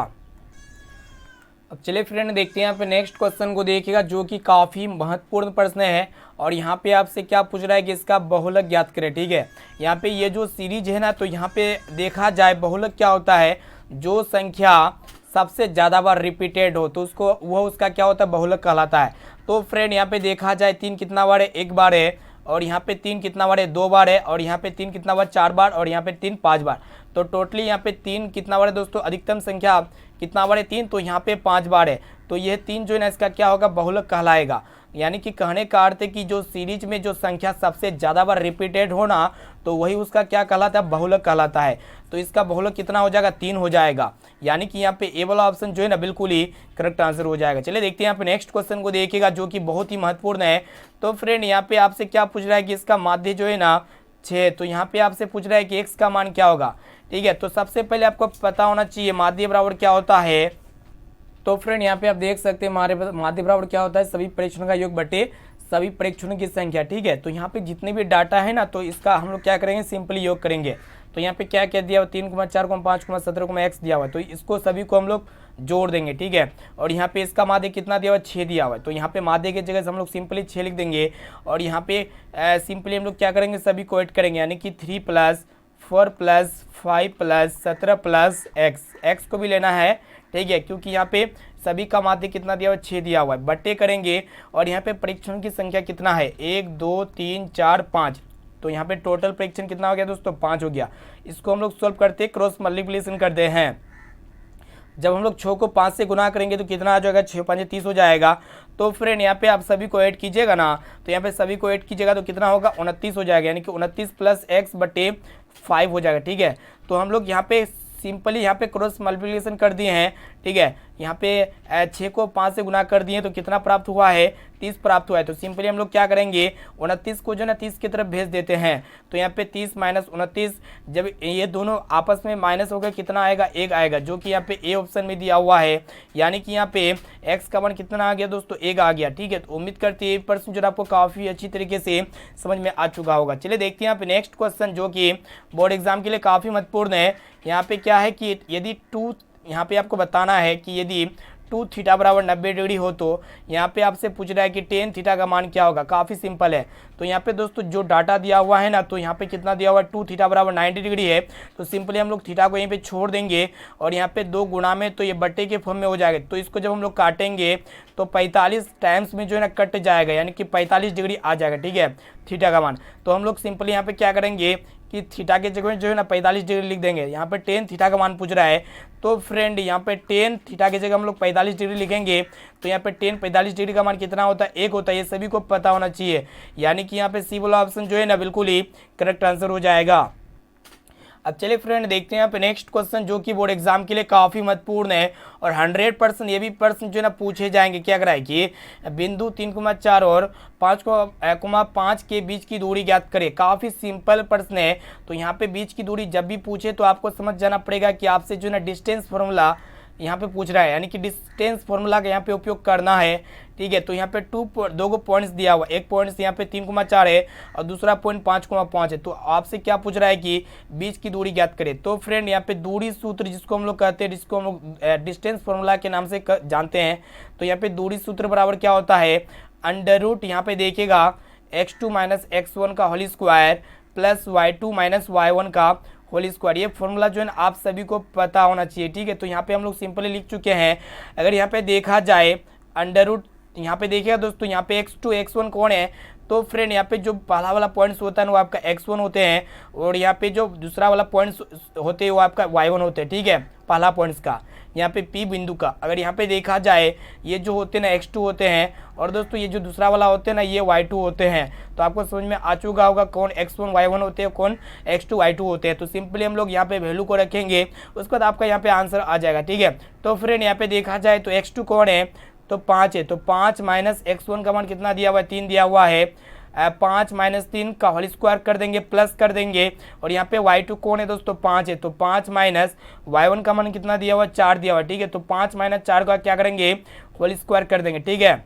अब चलिए फ्रेंड देखते हैं यहाँ पे नेक्स्ट क्वेश्चन को देखिएगा, जो कि काफ़ी महत्वपूर्ण प्रश्न है। और यहाँ पे आपसे क्या पूछ रहा है कि इसका बहुलक ज्ञात करें, ठीक है। यहाँ पे ये जो सीरीज है ना, तो यहाँ पे देखा जाए बहुलक क्या होता है, जो संख्या सबसे ज़्यादा बार रिपीटेड हो तो उसका क्या होता है, बहुलक कहलाता है। तो फ्रेंड यहाँ पे देखा जाए 3 कितना बार है, 1 बार है, और यहाँ पे 3 कितना बार है, 2 बार है, और यहाँ पे 3 कितना बार, 4 बार, और यहाँ पे 3 5 बार। तो टोटली यहाँ पे 3 कितना बार है दोस्तों, अधिकतम संख्या कितना बार है, 3, तो यहाँ पे 5 बार है। तो यह 3 जो है ना इसका क्या होगा, बहुलक कहलाएगा। यानी कि कहने का अर्थ है कि जो सीरीज में जो संख्या सबसे ज़्यादा बार रिपीटेड होना, तो वही उसका क्या कहलाता है, बहुलक कहलाता है। तो इसका बहुलक कितना हो जाएगा, 3 हो जाएगा। यानी कि यहाँ पे ए वाला ऑप्शन जो है ना बिल्कुल ही करेक्ट आंसर हो जाएगा। चलिए देखते हैं यहाँ पे नेक्स्ट क्वेश्चन को देखिएगा, जो कि बहुत ही महत्वपूर्ण है। तो फ्रेंड यहाँ पे आपसे क्या पूछ रहा है कि इसका माध्य जो है ना 6, तो यहाँ पे आपसे पूछ रहा है कि x का मान क्या होगा, ठीक है। तो सबसे पहले आपको पता होना चाहिए माध्य बराबर क्या होता है। तो फ्रेंड यहाँ पे आप देख सकते हैं माध्य बराबर क्या होता है, सभी परीक्षणों का योग बटे सभी परीक्षणों की संख्या, ठीक है। तो यहाँ पे जितने भी डाटा है ना, तो इसका हम लोग क्या करेंगे, सिंपली योग करेंगे। तो यहाँ पे क्या क्या दिया हुआ 3,4,5,17,x दिया हुआ है, तो इसको सभी को हम लोग जोड़ देंगे, ठीक है। और यहाँ पे इसका माध्य कितना दिया हुआ है, 6 दिया हुआ है, तो यहाँ पे माध्य की जगह से हम लोग सिंपली 6 लिख देंगे। और यहाँ पे सिंपली हम लोग क्या करेंगे, सभी को ऐड करेंगे, यानी कि 3 + 4 + 5 + 17 + x को भी लेना है, ठीक है, क्योंकि यहाँ पे सभी का माध्य कितना दिया हुआ है, 6 दिया हुआ है, बट्टे करेंगे। और यहाँ पे परीक्षण की संख्या कितना है, 1 2 3 4 5, तो यहाँ पे टोटल परीक्षण कितना हो गया दोस्तों, 5 हो गया। इसको हम लोग सॉल्व करते क्रॉस मल्टीप्लिकेशन करते हैं। जब हम लोग 6 को 5 से गुना करेंगे तो कितना आ जाएगा, 6 × 5 = 30 हो जाएगा। तो फ्रेंड यहाँ पे आप सभी को ऐड कीजिएगा ना, तो यहाँ पे सभी को ऐड कीजिएगा तो कितना होगा, 29 हो जाएगा, यानी कि 29 + x/5 हो जाएगा, ठीक है। तो हम लोग यहाँ पे सिंपली यहाँ पे क्रॉस मल्टीप्लिकेशन कर दिए हैं, ठीक है। यहाँ पे 6 को 5 से गुना कर दिए तो कितना प्राप्त हुआ है, 30 प्राप्त हुआ है। तो सिंपली हम लोग क्या करेंगे, 29 को जो ना 30 की तरफ भेज देते हैं, तो यहाँ पे 30 - 29, जब ये दोनों आपस में माइनस हो गए कितना आएगा, 1 आएगा, जो कि यहाँ पे ए ऑप्शन में दिया हुआ है, यानी कि यहाँ पे x का मान कितना आ गया दोस्तों, 1 आ गया, ठीक है। तो उम्मीद करते हैं ये प्रश्न जो आपको काफ़ी अच्छी तरीके से समझ में आ चुका होगा। चलिए देखते हैं यहाँ पे नेक्स्ट क्वेश्चन, जो कि बोर्ड एग्जाम के लिए काफ़ी महत्वपूर्ण है। यहाँ पे क्या है कि यदि यहाँ पे आपको बताना है कि यदि 2 θ = 90 डिग्री हो, तो यहाँ पे आपसे पूछ रहा है कि tan θ का मान क्या होगा। काफ़ी सिंपल है। तो यहाँ पे दोस्तों जो डाटा दिया हुआ है ना, तो यहाँ पे कितना दिया हुआ है, 2 θ = 90 डिग्री है, तो सिंपली हम लोग थीटा को यहीं पे छोड़ देंगे और यहाँ पे 2 गुना में, तो ये बट्टे के फॉर्म में हो जाएगा। तो इसको जब हम लोग काटेंगे तो 45 टाइम्स में जो है ना कट जाएगा, यानी कि 45 डिग्री आ जाएगा, ठीक है, थीटा का मान। तो हम लोग सिंपली यहाँ पे क्या करेंगे कि थीटा के जगह जो है ना 45 डिग्री लिख देंगे। यहाँ पे tan θ का मान पूछ रहा है, तो फ्रेंड यहाँ पे tan θ की जगह हम लोग 45 डिग्री लिखेंगे। तो यहाँ पे tan 45 डिग्री का मान कितना होता है, 1 होता है, ये सभी को पता होना चाहिए, यानी कि यहाँ पे सी वाला ऑप्शन जो है ना बिल्कुल ही करेक्ट आंसर हो जाएगा। अब चलिए फ्रेंड देखते हैं यहाँ पे नेक्स्ट क्वेश्चन, जो कि बोर्ड एग्जाम के लिए काफ़ी महत्वपूर्ण है और 100% ये भी प्रश्न जो है ना पूछे जाएंगे। क्या कराए कि बिंदु 3,4 और 5,5 के बीच की दूरी ज्ञात करें। काफ़ी सिंपल प्रश्न है। तो यहाँ पे बीच की दूरी जब भी पूछे तो आपको समझ जाना पड़ेगा कि आपसे जो है ना डिस्टेंस फॉर्मूला यहाँ पे पूछ रहा है, यानी कि डिस्टेंस फॉर्मूला का यहाँ पे उपयोग करना है, ठीक है। तो यहाँ पे दो पॉइंट्स दिया हुआ, एक पॉइंट्स यहाँ पे 3,4 है और दूसरा पॉइंट 5,5 है। तो आपसे क्या पूछ रहा है कि बीच की दूरी ज्ञात करें। तो फ्रेंड यहाँ पे दूरी सूत्र जिसको हम लोग कहते हैं, जिसको हम लोग डिस्टेंस फॉर्मूला के नाम से जानते हैं, तो यहाँ पे दूरी सूत्र बराबर क्या होता है, √, यहाँ पे देखिएगा x2 - x1 का whole square plus y2 - y1 का होल स्क्वायर। ये फॉर्मूला जो है ना आप सभी को पता होना चाहिए, ठीक है। तो यहाँ पे हम लोग सिंपली लिख चुके हैं। अगर यहाँ पे देखा जाए √, यहाँ पे देखिएगा दोस्तों, यहाँ पे x2 x1 कौन है, तो फ्रेंड यहाँ पे जो पहला वाला पॉइंट्स होता है वो आपका x1 होते हैं और यहाँ पे जो दूसरा वाला पॉइंट्स होते हैं वो आपका y1 होते हैं, ठीक है, पहला पॉइंट्स का यहाँ पे P बिंदु का। अगर यहाँ पे देखा जाए ये जो होते हैं ना x2 होते हैं और दोस्तों ये जो दूसरा वाला होते हैं ना ये y2 होते हैं। तो आपको समझ में आ चुका होगा कौन x1 y1 होते हैं, कौन x2 y2 होते हैं। तो सिंपली हम लोग यहाँ पे वैल्यू को रखेंगे, उसके बाद आपका यहाँ पे आंसर आ जाएगा, ठीक है। तो फ्रेंड यहाँ पे देखा जाए तो x2 कौन है, तो 5 है, तो 5 - x1 का मान कितना दिया हुआ है, 3 दिया हुआ है, 5 - 3 का होल स्क्वायर कर देंगे, प्लस कर देंगे। और यहाँ पे y2 कौन है दोस्तों, 5 है, तो 5 - y1 का मान कितना दिया हुआ है, 4 दिया हुआ है, ठीक है। तो 5 - 4 का क्या करेंगे, होल स्क्वायर कर देंगे, ठीक है।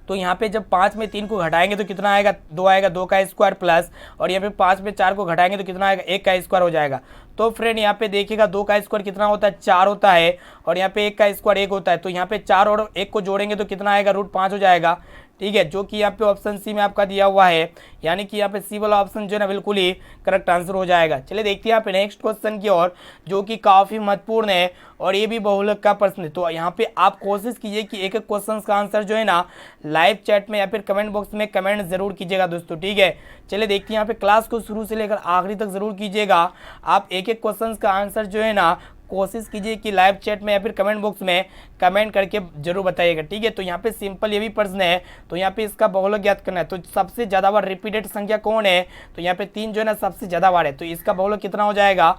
तो यहाँ पे जब 5 में 3 को घटाएंगे तो कितना आएगा, 2 आएगा, 2 का स्क्वायर प्लस, और यहाँ पे 5 में 4 को घटाएंगे तो कितना आएगा, 1 का स्क्वायर हो जाएगा। तो फ्रेंड यहाँ पे देखिएगा 2 का स्क्वायर कितना होता है, 4 होता है, और यहाँ पे 1 का स्क्वायर 1 होता है। तो यहाँ पे 4 और 1 को जोड़ेंगे तो कितना आएगा, √5 हो जाएगा, ठीक है, जो कि यहाँ पे ऑप्शन सी में आपका दिया हुआ है, यानी कि यहाँ पे सी वाला ऑप्शन जो है ना बिल्कुल ही करेक्ट आंसर हो जाएगा। चलिए देखते हैं यहाँ पे नेक्स्ट क्वेश्चन की ओर, जो कि काफ़ी महत्वपूर्ण है और ये भी बहुलक का प्रश्न है। तो यहाँ पे आप कोशिश कीजिए कि एक एक क्वेश्चन का आंसर जो है ना लाइव चैट में या फिर कमेंट बॉक्स में कमेंट जरूर कीजिएगा दोस्तों, ठीक है। चलिए देखते हैं यहाँ पे क्लास को शुरू से लेकर आखिरी तक जरूर कीजिएगा। आप एक एक क्वेश्चन का आंसर जो है ना कोशिश कीजिए कि लाइव चैट में या फिर कमेंट बॉक्स में कमेंट करके जरूर बताइएगा, ठीक है। तो यहाँ पे सिंपल ये भी प्रश्न है, तो यहाँ पे इसका बहुलक ज्ञात करना है। तो सबसे ज़्यादा बार रिपीटेड संख्या कौन है, तो यहाँ पे 3 जो है ना सबसे ज़्यादा बार है, तो इसका बहुलक कितना हो जाएगा,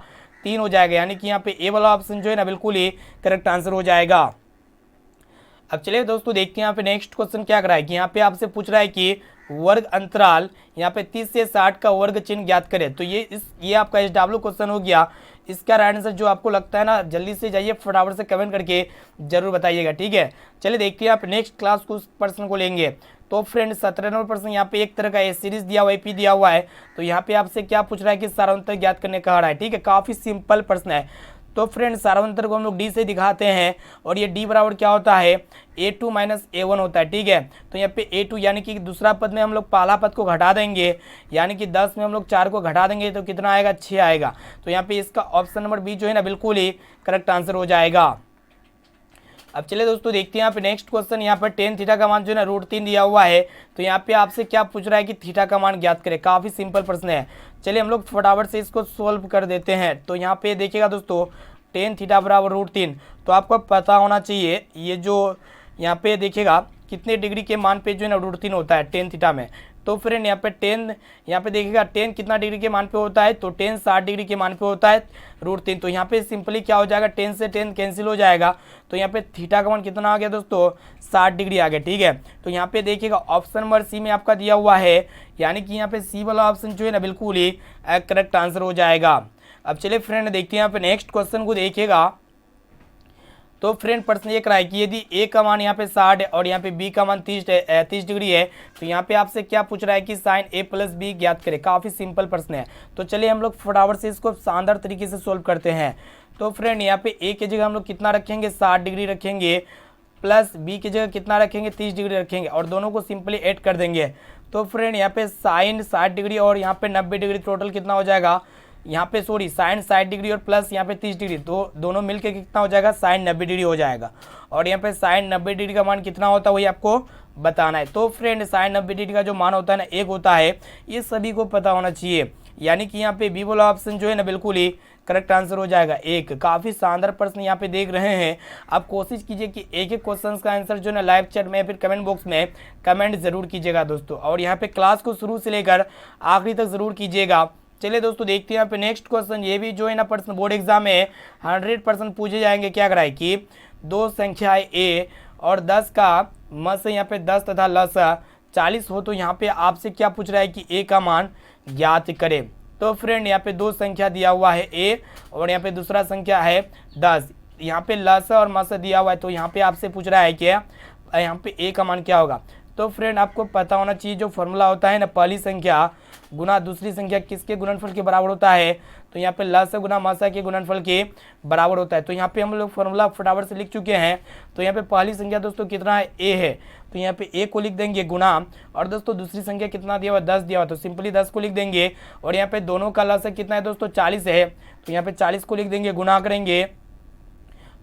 3 हो जाएगा, यानी कि यहाँ पे ए वाला ऑप्शन जो है ना बिल्कुल ही करेक्ट आंसर हो जाएगा। अब चलिए दोस्तों देखते हैं यहाँ पे नेक्स्ट क्वेश्चन क्या कर रहा है कि यहाँ पे आपसे पूछ रहा है कि वर्ग अंतराल यहाँ पे 30 से 60 का वर्ग चिन्ह ज्ञात करें। तो ये आपका SW क्वेश्चन हो गया। इसका राइट आंसर जो आपको लगता है ना, जल्दी से जाइए फटाफट से कमेंट करके जरूर बताइएगा, ठीक है। चलिए देखते हैं आप नेक्स्ट क्लास को उस पर्सन को लेंगे। तो फ्रेंड 17 नंबर प्रश्न यहाँ पे एक तरह का सीरीज दिया हुआ है, AP दिया हुआ है। तो यहाँ पे आपसे क्या पूछ रहा है कि सारांतर ज्ञात करने कहा रहा है, ठीक है। काफी सिंपल प्रश्न है। तो फ्रेंड सारांतर को हम लोग D से दिखाते हैं और ये D बराबर क्या होता है, A2 माइनस A1 होता है, ठीक है। तो यहाँ पे A2 यानी कि दूसरा पद में हम लोग पहला पद को घटा देंगे, यानी कि 10 में हम लोग 4 को घटा देंगे तो कितना आएगा, 6 आएगा। तो यहाँ पे इसका ऑप्शन नंबर B जो है ना बिल्कुल ही करेक्ट आंसर हो जाएगा। अब चलिए दोस्तों देखते हैं यहाँ पे नेक्स्ट क्वेश्चन। यहाँ पर टेन थीटा का मान जो है ना √3 दिया हुआ है। तो यहाँ पे आपसे क्या पूछ रहा है कि थीटा का मान ज्ञात करें। काफी सिंपल प्रश्न है। चलिए हम लोग फटाफट से इसको सोल्व कर देते हैं। तो यहाँ पे देखिएगा दोस्तों, टेन थीटा बराबर √3, तो आपको पता होना चाहिए ये जो यहाँ पे देखिएगा कितने डिग्री के मान पे जो है ना √3 होता है टेन थीटा में। तो फ्रेंड यहाँ पे देखिएगा 10 कितना डिग्री के मान पे होता है, तो 10 60 डिग्री के मान पे होता है √3। तो यहाँ पे सिंपली क्या हो जाएगा, 10 से 10 कैंसिल हो जाएगा। तो यहाँ पे थीटा का मान कितना आ गया दोस्तों, 60 डिग्री आ गया, ठीक है। तो यहाँ पे देखिएगा ऑप्शन नंबर C में आपका दिया हुआ है, यानी कि यहाँ पे C वाला ऑप्शन जो है ना बिल्कुल ही करेक्ट आंसर हो जाएगा। अब चलिए फ्रेंड देखते हैं यहाँ पे नेक्स्ट क्वेश्चन को देखिएगा। तो फ्रेंड प्रश्न ये करा है कि यदि A का मान यहाँ पे 60 है और यहाँ पे B का मान 30 डिग्री है, तो यहाँ पे आपसे क्या पूछ रहा है कि साइन A प्लस B ज्ञात करें। काफी सिंपल प्रश्न है। तो चलिए हम लोग फटाफट से इसको शानदार तरीके से सोल्व करते हैं। तो फ्रेंड यहाँ पे A की जगह हम लोग कितना रखेंगे, 60 डिग्री रखेंगे, प्लस B की जगह कितना रखेंगे, 30 डिग्री रखेंगे और दोनों को सिंपली ऐड कर देंगे। तो फ्रेंड यहाँ पे साइन 60 डिग्री और यहाँ पे 90 डिग्री, टोटल कितना हो जाएगा, यहाँ पे सॉरी साइन 60 डिग्री और प्लस यहाँ पे 30 डिग्री, तो दोनों मिलके कितना हो जाएगा, साइन 90 डिग्री हो जाएगा। और यहाँ पे साइन 90 डिग्री का मान कितना होता है वही आपको बताना है। तो फ्रेंड साइन 90 डिग्री का जो मान होता है ना 1 होता है, ये सभी को पता होना चाहिए। यानी कि यहाँ पे बी वाला ऑप्शन जो है ना बिल्कुल ही करेक्ट आंसर हो जाएगा 1। काफी शानदार प्रश्न यहाँ पे देख रहे हैं। आप कोशिश कीजिए कि एक एक क्वेश्चन का आंसर जो है ना लाइव चैट में या फिर कमेंट बॉक्स में कमेंट जरूर कीजिएगा दोस्तों। और यहाँ पे क्लास को शुरू से लेकर आखिरी तक जरूर कीजिएगा। चलिए दोस्तों देखते हैं यहाँ पे नेक्स्ट क्वेश्चन। ये भी जो है ना प्रश्न बोर्ड एग्जाम में 100% पूछे जाएंगे। क्या कराए कि दो संख्याएं A और 10 का म से यहाँ पे 10 तथा ल से 40 हो, तो यहाँ पे आपसे क्या पूछ रहा है कि A का मान ज्ञात करें। तो फ्रेंड यहाँ पे दो संख्या दिया हुआ है A और यहाँ पे दूसरा संख्या है 10। यहाँ पे ल से और म से दिया हुआ है, तो यहाँ पे आपसे पूछ रहा है कि यहाँ पे A का मान क्या होगा। तो फ्रेंड आपको पता होना चाहिए जो फॉर्मूला होता है ना, पहली संख्या गुना दूसरी संख्या किसके गुणनफल के बराबर होता है, तो यहाँ पे ल से गुना म से के गुणनफल के बराबर होता है। तो यहाँ पे हम लोग फॉर्मूला फटाफट से लिख चुके हैं। तो यहाँ पे पहली संख्या दोस्तों कितना है, A है, तो यहाँ पे A को लिख देंगे गुना, और दोस्तों दूसरी संख्या कितना दिया हुआ, 10 दिया हुआ, तो सिंपली 10 को लिख देंगे। और यहाँ पे दोनों का ल से कितना है दोस्तों, 40 है, तो यहाँ पे 40 को लिख देंगे, गुना करेंगे।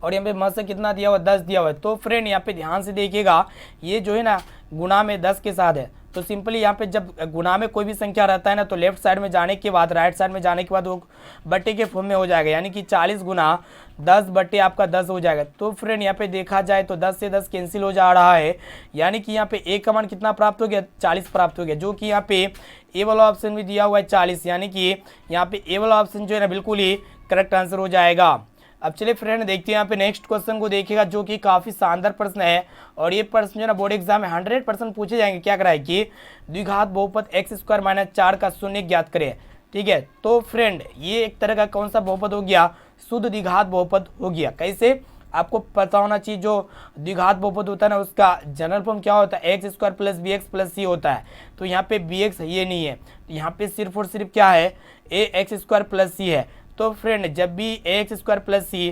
और यहाँ पे म से कितना दिया हुआ, 10 दिया हुआ है। तो फ्रेंड यहाँ पे ध्यान से देखिएगा, ये जो है ना गुना में 10 के साथ है। तो सिंपली यहाँ पे जब गुना में कोई भी संख्या रहता है ना, तो लेफ्ट साइड में जाने के बाद राइट साइड में जाने के बाद वो बट्टे के फॉर्म में हो जाएगा, यानी कि 40 गुना 10 बट्टे आपका 10 हो जाएगा। तो फ्रेंड यहाँ पे देखा जाए तो 10 से 10 कैंसिल हो जा रहा है, यानी कि यहाँ पे A का मान कितना प्राप्त हो गया, 40 प्राप्त हो गया, जो कि यहाँ पे A वाला ऑप्शन भी दिया हुआ है 40, यानी कि यहाँ पे A वाला ऑप्शन जो है ना बिल्कुल ही करेक्ट आंसर हो जाएगा। अब चलिए फ्रेंड देखते हैं यहाँ पे नेक्स्ट क्वेश्चन को देखिएगा, जो कि काफी शानदार प्रश्न है। और ये प्रश्न जो है ना बोर्ड एग्जाम में 100% पूछे जाएंगे। क्या कराए कि द्विघात बहुपद x² - 4 का शून्य ज्ञात करें, ठीक है। तो फ्रेंड ये एक तरह का कौन सा बहुपद हो गया, शुद्ध द्विघात बहुपद हो गया। कैसे, आपको पता होना चाहिए जो द्विघात बहुपद होता है ना, उसका जनरल फॉर्म क्या होता है, x² + bx + c होता है। तो यहाँ पे bx ये नहीं है, यहाँ पे सिर्फ और सिर्फ क्या है, ax² + c है। तो फ्रेंड जब भी ax² + c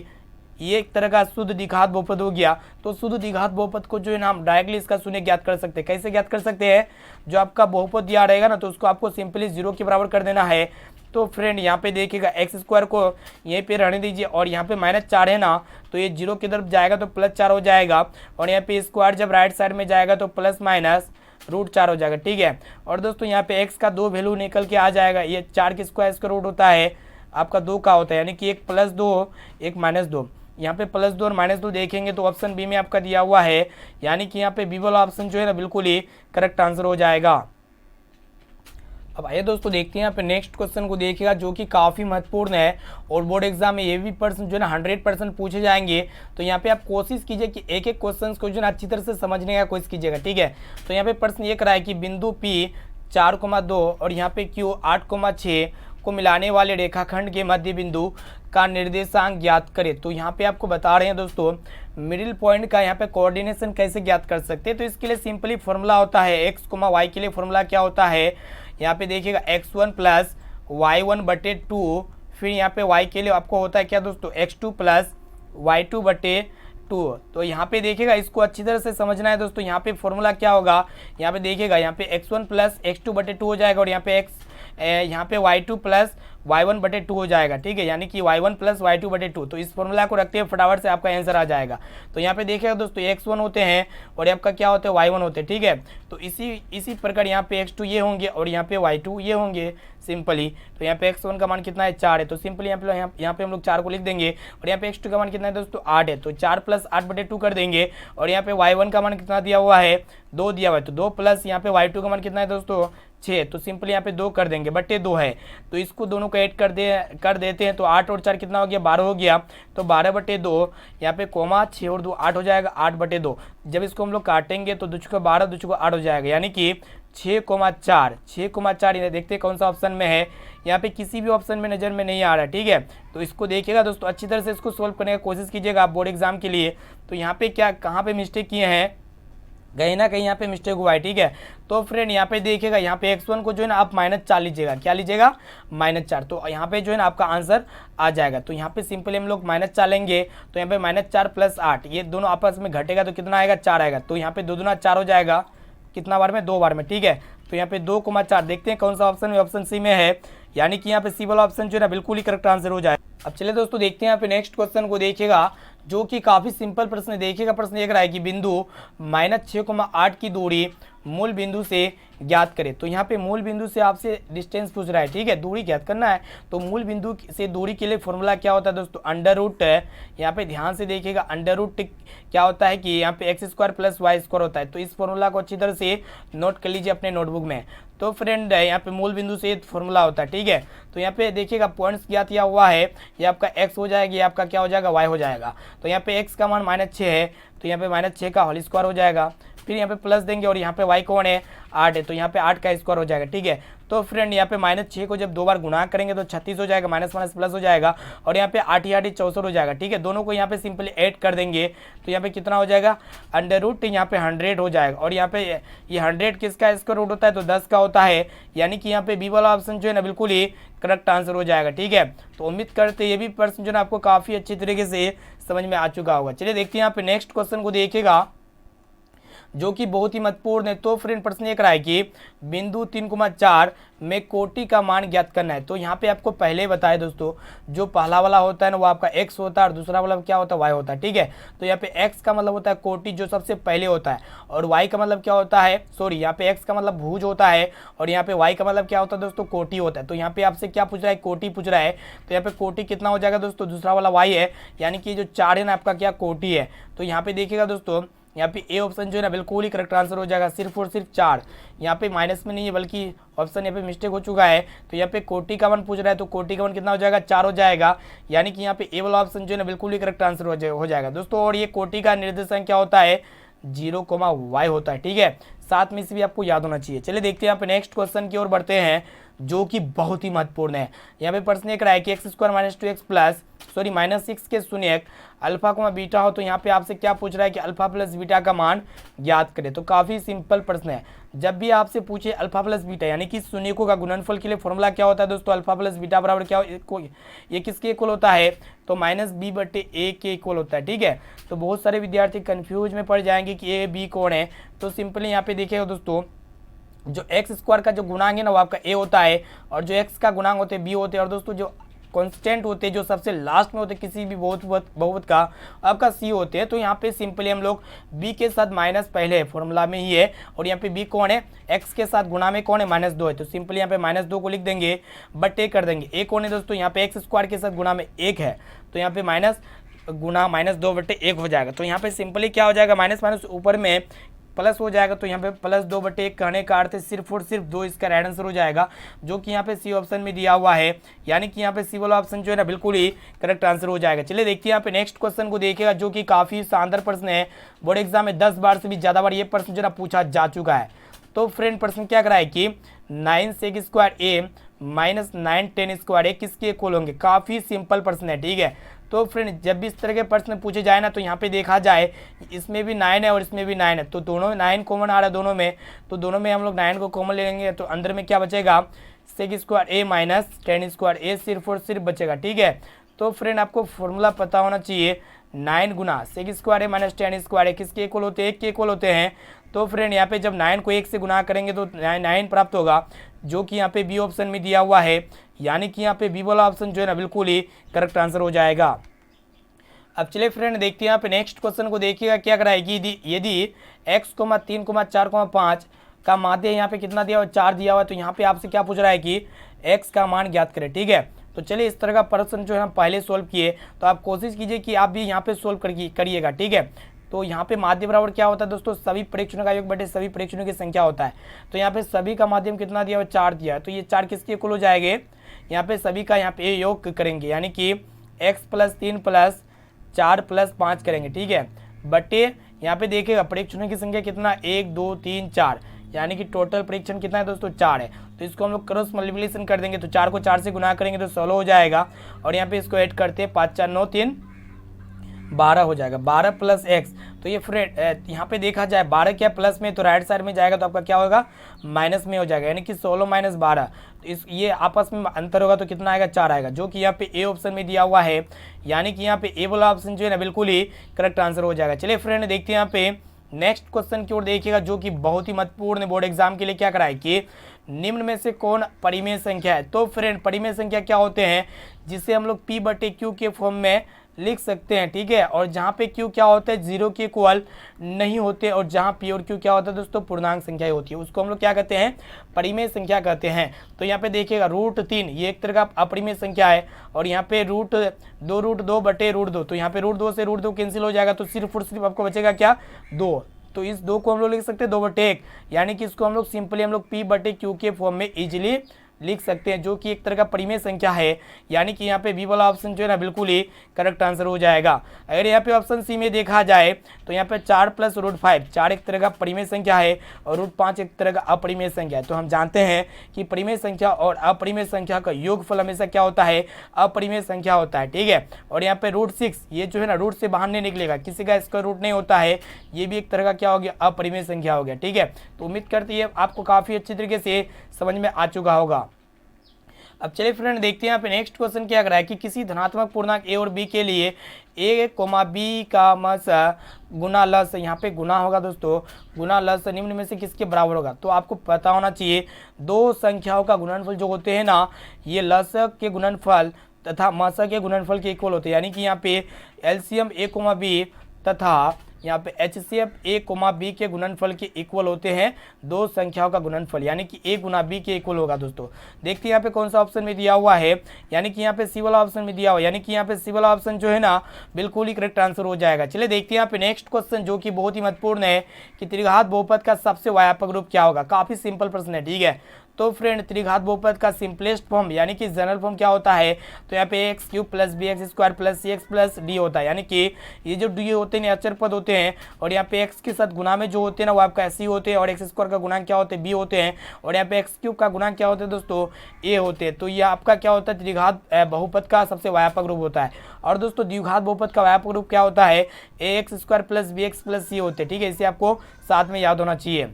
ये एक तरह का शुद्ध द्विघात बहुपद हो गया, तो शुद्ध द्विघात बहुपद को जो है ना हम डायरेक्टली इसका शून्य ज्ञात कर सकते हैं। कैसे ज्ञात कर सकते हैं, जो आपका बहुपद दिया रहेगा ना, तो उसको आपको सिंपली 0 के बराबर कर देना है। तो फ्रेंड यहाँ पे देखिएगा x² को यहीं पे रहने दीजिए, और यहाँ पे -4 है ना, तो ये 0 की तरफ जाएगा तो +4 हो जाएगा, और यहाँ पे स्क्वायर जब राइट साइड में जाएगा तो ±√4 हो जाएगा, ठीक है। और दोस्तों यहाँ पे x का 2 वैल्यू निकल के आ जाएगा, ये 4 के स्क्वायर इसका रूट होता है आपका 2 का होता है, यानी कि एक +2 एक -2। यहाँ पे +2 और -2 देखेंगे तो ऑप्शन बी में आपका दिया हुआ है, यानी कि यहाँ पे बी वाला ऑप्शन जो है ना बिल्कुल ही करेक्ट आंसर हो जाएगा। अब आइए दोस्तों देखते हैं यहाँ पे नेक्स्ट क्वेश्चन को देखिएगा, जो कि काफ़ी महत्वपूर्ण है और बोर्ड एग्जाम में ये भी प्रश्न जो है ना 100% पूछे जाएंगे। तो यहाँ पे आप कोशिश कीजिए कि एक एक क्वेश्चन को जो है ना अच्छी तरह से समझने का कोशिश कीजिएगा, ठीक है। तो यहाँ पे प्रश्न ये कराए कि बिंदु P 4,2 और यहाँ पे Q 8,6 को मिलाने वाले रेखाखंड के मध्य बिंदु का निर्देशांक ज्ञात करें। तो यहाँ पे आपको बता रहे हैं दोस्तों मिडिल पॉइंट का यहाँ पे कोऑर्डिनेशन कैसे ज्ञात कर सकते हैं। तो इसके लिए सिंपली फॉर्मूला होता है एक्स कोमा वाई के लिए फॉर्मूला क्या होता है, यहाँ पे देखिएगा x1 प्लस y1/2, फिर यहाँ पे y के लिए आपको होता है क्या दोस्तों x2 प्लस y2/2। तो यहाँ पे देखिएगा इसको अच्छी तरह से समझना है दोस्तों। यहाँ पे फॉर्मूला क्या होगा, यहाँ पे देखिएगा यहाँ पे x1 प्लस x2/2 हो जाएगा और यहाँ पे y2 प्लस y1/2 हो जाएगा, ठीक है, यानी कि y1 प्लस y2/2। तो इस फॉर्मूला को रखते हैं फटाफट से आपका आंसर आ जाएगा। तो यहाँ पे देखिएगा दोस्तों x1 होते हैं और आपका क्या होते हैं y1 होते हैं, ठीक है। तो इसी प्रकार यहाँ पे x2 ये होंगे और यहाँ पे y2 ये होंगे सिंपली। तो यहाँ पे x1 का मान कितना है 4 है, तो सिंपली यहाँ पे हम लोग 4 को लिख देंगे और यहाँ पे x2 का मान कितना है दोस्तों 8 है, तो 4 प्लस 8/2 कर देंगे। और यहाँ पे y1 का मान कितना दिया हुआ है 2 दिया हुआ है, तो 2 प्लस यहाँ पे y2 का मान कितना है दोस्तों 6, तो सिंपली यहाँ पे 2 कर देंगे /2 है। तो इसको दोनों को ऐड कर देते हैं, तो 8 और 4 कितना हो गया 12 हो गया, तो 12/2 यहाँ पे कोमा 6 और 2 8 हो जाएगा 8/2। जब इसको हम लोग काटेंगे तो 2 को 12 2 को 8 हो जाएगा, यानी कि 6,4 इन्हें देखते हैं कौन सा ऑप्शन में है। यहाँ पे किसी भी ऑप्शन में नज़र में नहीं आ रहा, ठीक है। तो इसको देखिएगा दोस्तों अच्छी तरह से इसको सोल्व करने की कोशिश कीजिएगा आप बोर्ड एग्जाम के लिए। तो यहाँ पे कहाँ पे मिस्टेक किए हैं, कहीं ना कहीं यहाँ पे मिस्टेक हुआ है, ठीक है। तो फ्रेंड यहाँ पे देखिएगा यहाँ पे x1 को जो है ना आप -4 लीजिएगा, क्या लीजिएगा -4, तो यहाँ पे जो है ना आपका आंसर आ जाएगा। तो यहाँ पे सिंपली हम लोग -4 लेंगे, तो यहाँ पे -4 प्लस 8 ये दोनों आपस में घटेगा तो कितना आएगा 4 आएगा। तो यहाँ पे 2 दूना 4 हो जाएगा, कितना बार में 2 बार में, ठीक है। तो यहाँ पे 2,4 देखते हैं कौन सा ऑप्शन में, ऑप्शन सी में है, यानी कि यहाँ पे सी वाला ऑप्शन जो है ना बिल्कुल ही करेक्ट आंसर हो जाए। अब चलिए दोस्तों देखते हैं यहाँ पे नेक्स्ट क्वेश्चन को देखिएगा, जो कि काफ़ी सिंपल प्रश्न है। देखिएगा प्रश्न ये रहा है कि बिंदु -6,8 की दूरी मूल बिंदु से ज्ञात करें। तो यहाँ पे मूल बिंदु से आपसे डिस्टेंस पूछ रहा है, ठीक है, दूरी ज्ञात करना है। तो मूल बिंदु से दूरी के लिए फॉर्मूला क्या होता है दोस्तों √ है। यहाँ पे ध्यान से देखिएगा √ क्या होता है कि यहाँ पे x² + y² होता है। तो इस फॉर्मूला को अच्छी तरह से नोट कर लीजिए अपने नोटबुक में। तो फ्रेंड यहाँ पे मूल बिंदु से फॉर्मूला होता है, ठीक है। तो यहाँ पे देखिएगा पॉइंट्स ज्ञात किया हुआ है, ये आपका x हो जाएगा, ये आपका क्या हो जाएगा y हो जाएगा। तो यहाँ पे x का मान -6 है, तो यहाँ पे -6 का होल स्क्वायर हो जाएगा, फिर यहाँ पे प्लस देंगे और यहाँ पे y कौन है 8 है, तो यहाँ पे 8 का स्क्वायर हो जाएगा, ठीक है। तो फ्रेंड यहाँ पे -6 को जब 2 बार गुणा करेंगे तो 36 हो जाएगा, माइनस प्लस हो जाएगा और यहाँ पे 8 8 64 हो जाएगा, ठीक है। दोनों को यहाँ पे सिंपली ऐड कर देंगे तो यहाँ पे कितना हो जाएगा √ यहाँ पे 100 हो जाएगा। और यहाँ पे ये 100 किसका स्क्वायर रूट होता है, तो 10 का होता है, यानी कि यहाँ पे बी वाला ऑप्शन जो है ना बिल्कुल ही करेक्ट आंसर हो जाएगा, ठीक है। तो उम्मीद करते ये भी प्रश्न जो है ना आपको काफ़ी अच्छी तरीके से समझ में आ चुका होगा। चलिए देखते हैं यहाँ पे नेक्स्ट क्वेश्चन को देखिएगा, जो कि बहुत ही महत्वपूर्ण है। तो फ्रेंड प्रश्न ये रहा है कि बिंदु 3,4 में कोटि का मान ज्ञात करना है। तो यहाँ पे आपको पहले बताया दोस्तों, जो पहला वाला होता है ना वो आपका x होता है और दूसरा वाला क्या होता है y होता है, ठीक है। तो यहाँ पे x का मतलब होता है कोटि जो सबसे पहले होता है, और y का मतलब क्या होता है, सॉरी यहाँ पे x का मतलब भुज होता है और यहाँ पे y का मतलब क्या होता है दोस्तों कोटि होता है। तो यहाँ पे आपसे क्या पूछ रहा है, कोटि पूछ रहा है। तो यहाँ पे कोटि कितना हो जाएगा दोस्तों, दूसरा वाला y है, यानी कि जो 4 है ना आपका क्या कोटि है। तो यहाँ पे देखिएगा दोस्तों, यहाँ पे ए ऑप्शन जो है ना बिल्कुल ही करेक्ट आंसर हो जाएगा, सिर्फ और सिर्फ 4। यहाँ पे माइनस में नहीं है बल्कि ऑप्शन यहाँ पे मिस्टेक हो चुका है। तो यहाँ पे कोटि का मान पूछ रहा है, तो कोटि का मान कितना हो जाएगा 4 हो जाएगा, यानी कि यहाँ पे ए वाला ऑप्शन जो है ना बिल्कुल ही करेक्ट आंसर हो जाएगा दोस्तों। और ये कोटि का निर्देशांक क्या होता है 0,y होता है, ठीक है। साथ में इसे भी आपको याद होना चाहिए। चलिए देखते हैं यहाँ पे नेक्स्ट क्वेश्चन की ओर बढ़ते हैं, जो कि बहुत ही महत्वपूर्ण है। यहाँ पे प्रश्न एक रहा है कि x² - 2x प्लस -6 के शून्यक अल्फा को बीटा हो। तो यहाँ पे आपसे क्या पूछ रहा है कि अल्फा प्लस बीटा का मान ज्ञात करें। तो काफ़ी सिंपल प्रश्न है। जब भी आपसे पूछे अल्फा प्लस बीटा यानी कि शून्यकों का गुणनफल के लिए फॉर्मूला क्या होता है दोस्तों, अल्फा प्लस बीटा बराबर क्या ये किसके इक्वल होता है, तो -b/a के इक्वल होता है, ठीक है। तो बहुत सारे विद्यार्थी कन्फ्यूज में पड़ जाएंगे कि ए बी कौन है। तो सिंपली यहाँ पे देखिएगा दोस्तों, जो x² का जो गुणांक है ना वो आपका a होता है, और जो x का गुणांक होते हैं b होते हैं, और दोस्तों जो कांस्टेंट होते हैं जो सबसे लास्ट में होते हैं किसी भी बहुपद का आपका c होते हैं। तो यहाँ पे सिंपली हम लोग b के साथ माइनस पहले फॉर्मूला में ही है, और यहाँ पे b कौन है, x के साथ गुणा में कौन है -2 है। तो सिंपली यहाँ पे -2 को लिख देंगे बट कर देंगे। a कौन है दोस्तों, यहाँ पे x² के साथ गुणा में 1 है, तो यहाँ पे -2/1 हो जाएगा। तो यहाँ पे सिंपली क्या हो जाएगा, माइनस ऊपर में प्लस हो जाएगा तो यहाँ पे +2/1 कहने का अर्थ है सिर्फ और सिर्फ 2 इसका राइट आंसर हो जाएगा, जो कि यहाँ पे सी ऑप्शन में दिया हुआ है। यानी कि यहाँ पे सी वाला ऑप्शन जो है ना बिल्कुल ही करेक्ट आंसर हो जाएगा। चलिए देखिए यहाँ पे नेक्स्ट क्वेश्चन को देखिएगा, जो कि काफी शानदार प्रश्न है। बोर्ड एग्जाम में 10 बार से भी ज्यादा बार ये प्रश्न जो है ना पूछा जा चुका है। तो फ्रेंड प्रश्न क्या करा है कि 9sec² माइनस 9tan² किसके इक्वल होंगे। काफी सिंपल प्रश्न है, ठीक है। तो फ्रेंड जब भी इस तरह के प्रश्न पूछे जाए ना, तो यहाँ पे देखा जाए इसमें भी 9 है और इसमें भी 9 है, तो दोनों 9 कॉमन आ रहा है दोनों में, तो दोनों में हम लोग 9 को कॉमन ले लेंगे, तो अंदर में क्या बचेगा sec² माइनस tan² सिर्फ और सिर्फ बचेगा, ठीक है। तो फ्रेंड आपको फॉर्मूला पता होना चाहिए, 9 गुना sec² माइनस tan² किसके इक्वल होते हैं, 1 के इक्वल होते हैं। तो फ्रेंड यहाँ पे जब 9 को 1 से गुना करेंगे तो 9 प्राप्त होगा, जो कि यहाँ पे बी ऑप्शन में दिया हुआ है। यानी कि यहाँ पे बी वाला ऑप्शन जो है ना बिल्कुल ही करेक्ट आंसर हो जाएगा। अब चलिए फ्रेंड देखते हैं यहाँ पे नेक्स्ट क्वेश्चन को देखिएगा क्या कराएगी। यदि x, 3, 4, 5 का माध्य यहाँ पे कितना दिया हुआ, 4 दिया हुआ है, तो यहाँ पे आपसे क्या पूछ रहा है कि x का मान ज्ञात करें, ठीक है। तो चलिए इस तरह का प्रश्न जो है हम पहले सोल्व किए, तो आप कोशिश कीजिए कि आप भी यहाँ पे सोल्व करिएगा, ठीक है। तो यहाँ पे माध्य बराबर क्या होता है दोस्तों, सभी परीक्षणों का योग बटे सभी परीक्षणों की संख्या होता है। तो यहाँ पे सभी का माध्यम कितना दिया हुआ, 4 दिया है, तो ये 4 किसके इक्वल हो जाएंगे, यहाँ पे सभी का यहाँ पे योग करेंगे, यानी कि x + 3 + 4 + 5 करेंगे, ठीक है। बटे यहाँ पे देखिएगा परीक्षणों की संख्या कितना, 1 2 3 4, यानी कि टोटल परीक्षण कितना है दोस्तों, 4 है। तो इसको हम लोग क्रॉस मल्टीप्लिकेशन कर देंगे, तो 4 को 4 से गुना करेंगे तो 16 हो जाएगा, और यहाँ पे इसको ऐड करते हैं 5 4 9 3 12 हो जाएगा, 12 + x। तो ये फ्रेंड यहाँ पे देखा जाए 12 क्या प्लस में, तो राइट साइड में जाएगा तो आपका क्या होगा, माइनस में हो जाएगा, यानी कि 16 - 12। तो इस ये आपस में अंतर होगा तो कितना आएगा, 4 आएगा, जो कि यहाँ पे ए ऑप्शन में दिया हुआ है। यानी कि यहाँ पे ए वाला ऑप्शन जो है ना बिल्कुल ही करेक्ट आंसर हो जाएगा। चलिए फ्रेंड देखते हैं यहाँ पे नेक्स्ट क्वेश्चन की ओर देखिएगा, जो कि बहुत ही महत्वपूर्ण है बोर्ड एग्जाम के लिए। क्या कराए कि निम्न में से कौन परिमेय संख्या है। तो फ्रेंड परिमेय संख्या क्या होते हैं, जिसे हम लोग p/q के फॉर्म में लिख सकते हैं, ठीक है। और जहाँ पे q क्या होता है, 0 के इक्वल नहीं होते, और जहाँ p और q क्या होता है दोस्तों, पूर्णांक संख्या होती है, उसको हम लोग क्या कहते हैं, परिमेय संख्या कहते हैं। तो यहाँ पे देखिएगा √3 ये एक तरह का अपरिमेय संख्या है, और यहाँ पे √2 तो यहाँ पे √2 से √2 कैंसिल हो जाएगा, तो सिर्फ और सिर्फ आपको बचेगा क्या, 2। तो इस 2 को हम लोग लिख सकते हैं 2/1, यानी कि इसको हम लोग सिंपली हम लोग p/q के फॉर्म में इजीली लिख सकते हैं, जो कि एक तरह का परिमेय संख्या है। यानी कि यहाँ पे बी वाला ऑप्शन जो है ना बिल्कुल ही करेक्ट आंसर हो जाएगा। अगर यहाँ पे ऑप्शन सी में देखा जाए तो यहाँ पे 4 + √5, 4 एक तरह का परिमेय संख्या है और √5 एक तरह का अपरिमेय संख्या है। तो हम जानते हैं कि परिमेय संख्या और अपरिमेय संख्या का योगफल हमेशा क्या होता है, अपरिमेय संख्या होता है, ठीक है। और यहाँ पे √6 ये जो है ना रूट से बाहर नहीं निकलेगा, किसी का स्क्वायर रूट नहीं होता है, ये भी एक तरह का क्या हो गया, अपरिमेय संख्या हो गया, ठीक है। तो उम्मीद करती है आपको काफ़ी अच्छी तरीके से समझ में आ चुका होगा। अब चलिए फ्रेंड देखते हैं यहाँ पे नेक्स्ट क्वेश्चन क्या कर रहा है कि किसी धनात्मक पूर्णांक a और b के लिए a, b का मस गुना लस, यहाँ पे गुना होगा दोस्तों, गुना लस निम्न में से किसके बराबर होगा। तो आपको पता होना चाहिए दो संख्याओं का गुणनफल जो होते हैं ना, ये लस के गुणनफल तथा मस के गुणनफल के इक्वल होते हैं। यानी कि यहाँ पे एलसीएम a, b तथा यहाँ पे HCF a, b के गुणनफल के इक्वल होते हैं दो संख्याओं का गुणनफल, यानी कि a गुना b के इक्वल होगा दोस्तों। देखते हैं यहाँ पे कौन सा ऑप्शन में दिया हुआ है, यानी कि यहाँ पे सी वाला ऑप्शन में दिया हुआ है, यानी कि यहाँ पे सी वाला ऑप्शन जो है ना बिल्कुल ही करेक्ट आंसर हो जाएगा। चलिए देखते हैं यहाँ पे नेक्स्ट क्वेश्चन, जो कि बहुत ही महत्वपूर्ण है कि त्रिघात बहुपद का सबसे व्यापक रूप क्या होगा। काफी सिंपल प्रश्न है, ठीक है। तो फ्रेंड त्रिघात बहुपद का सिंपलेस्ट फॉर्म यानी कि जनरल फॉर्म क्या होता है, तो यहाँ पे x³ + bx² + cx + d होता है। यानी कि ये जो d होते हैं अचर पद होते हैं, और यहाँ पे x के साथ गुना में जो होते हैं ना वो आपका c होते हैं, और x² का गुणांक क्या होते हैं, b होते हैं, और यहाँ पे x³ का गुणांक क्या होते हैं दोस्तों, a होते हैं। तो ये आपका क्या होता है, त्रिघात बहुपद का सबसे व्यापक रूप होता है। और दोस्तों द्विघात बहुपद का व्यापक रूप क्या होता है, ax² + bx + c होते हैं, ठीक है। इसे आपको साथ में याद होना चाहिए।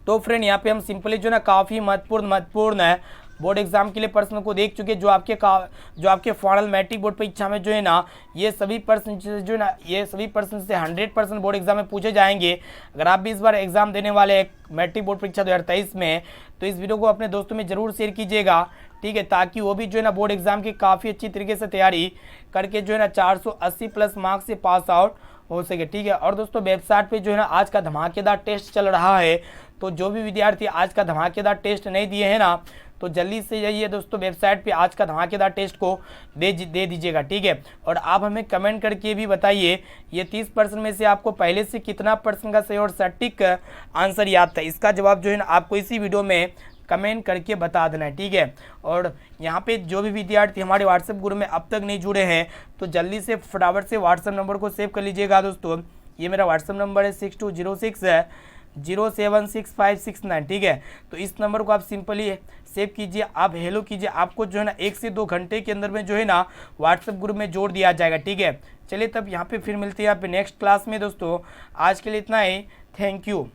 तो फ्रेंड यहाँ पे हम सिंपली जो ना काफ़ी महत्वपूर्ण है बोर्ड एग्जाम के लिए प्रश्न को देख चुके, जो आपके फाइनल मैट्रिक बोर्ड परीक्षा में जो है ना ये सभी प्रश्न जो है ना ये सभी प्रश्न से 100% बोर्ड एग्जाम में पूछे जाएंगे। अगर आप भी इस बार एग्जाम देने वाले हैं मैट्रिक बोर्ड परीक्षा 2023 में, तो इस वीडियो को अपने दोस्तों में जरूर शेयर कीजिएगा, ठीक है, ताकि वो भी जो है ना बोर्ड एग्जाम की काफ़ी अच्छी तरीके से तैयारी करके जो है ना 480+ मार्क्स से पास आउट हो सके, ठीक है। और दोस्तों वेबसाइट पे जो है ना आज का धमाकेदार टेस्ट चल रहा है, तो जो भी विद्यार्थी आज का धमाकेदार टेस्ट नहीं दिए हैं ना, तो जल्दी से जाइए दोस्तों वेबसाइट पे आज का धमाकेदार टेस्ट को दे दीजिएगा, ठीक है। और आप हमें कमेंट करके भी बताइए ये 30% में से आपको पहले से कितना परसेंट का सही और सटीक आंसर याद था। इसका जवाब जो है ना आपको इसी वीडियो में कमेंट करके बता देना है, ठीक है। और यहाँ पे जो भी विद्यार्थी हमारे व्हाट्सएप ग्रुप में अब तक नहीं जुड़े हैं तो जल्दी से फटाफट से व्हाट्सएप नंबर को सेव कर लीजिएगा दोस्तों। ये मेरा व्हाट्सएप नंबर है 6206076569, ठीक है। तो इस नंबर को आप सिंपली सेव कीजिए, आप हेलो कीजिए, आपको जो है ना 1 से 2 घंटे के अंदर में जो है ना व्हाट्सएप ग्रुप में जोड़ दिया जाएगा, ठीक है। चलिए तब यहाँ पे फिर मिलते हैं यहाँ पे नेक्स्ट क्लास में दोस्तों। आज के लिए इतना ही, थैंक यू।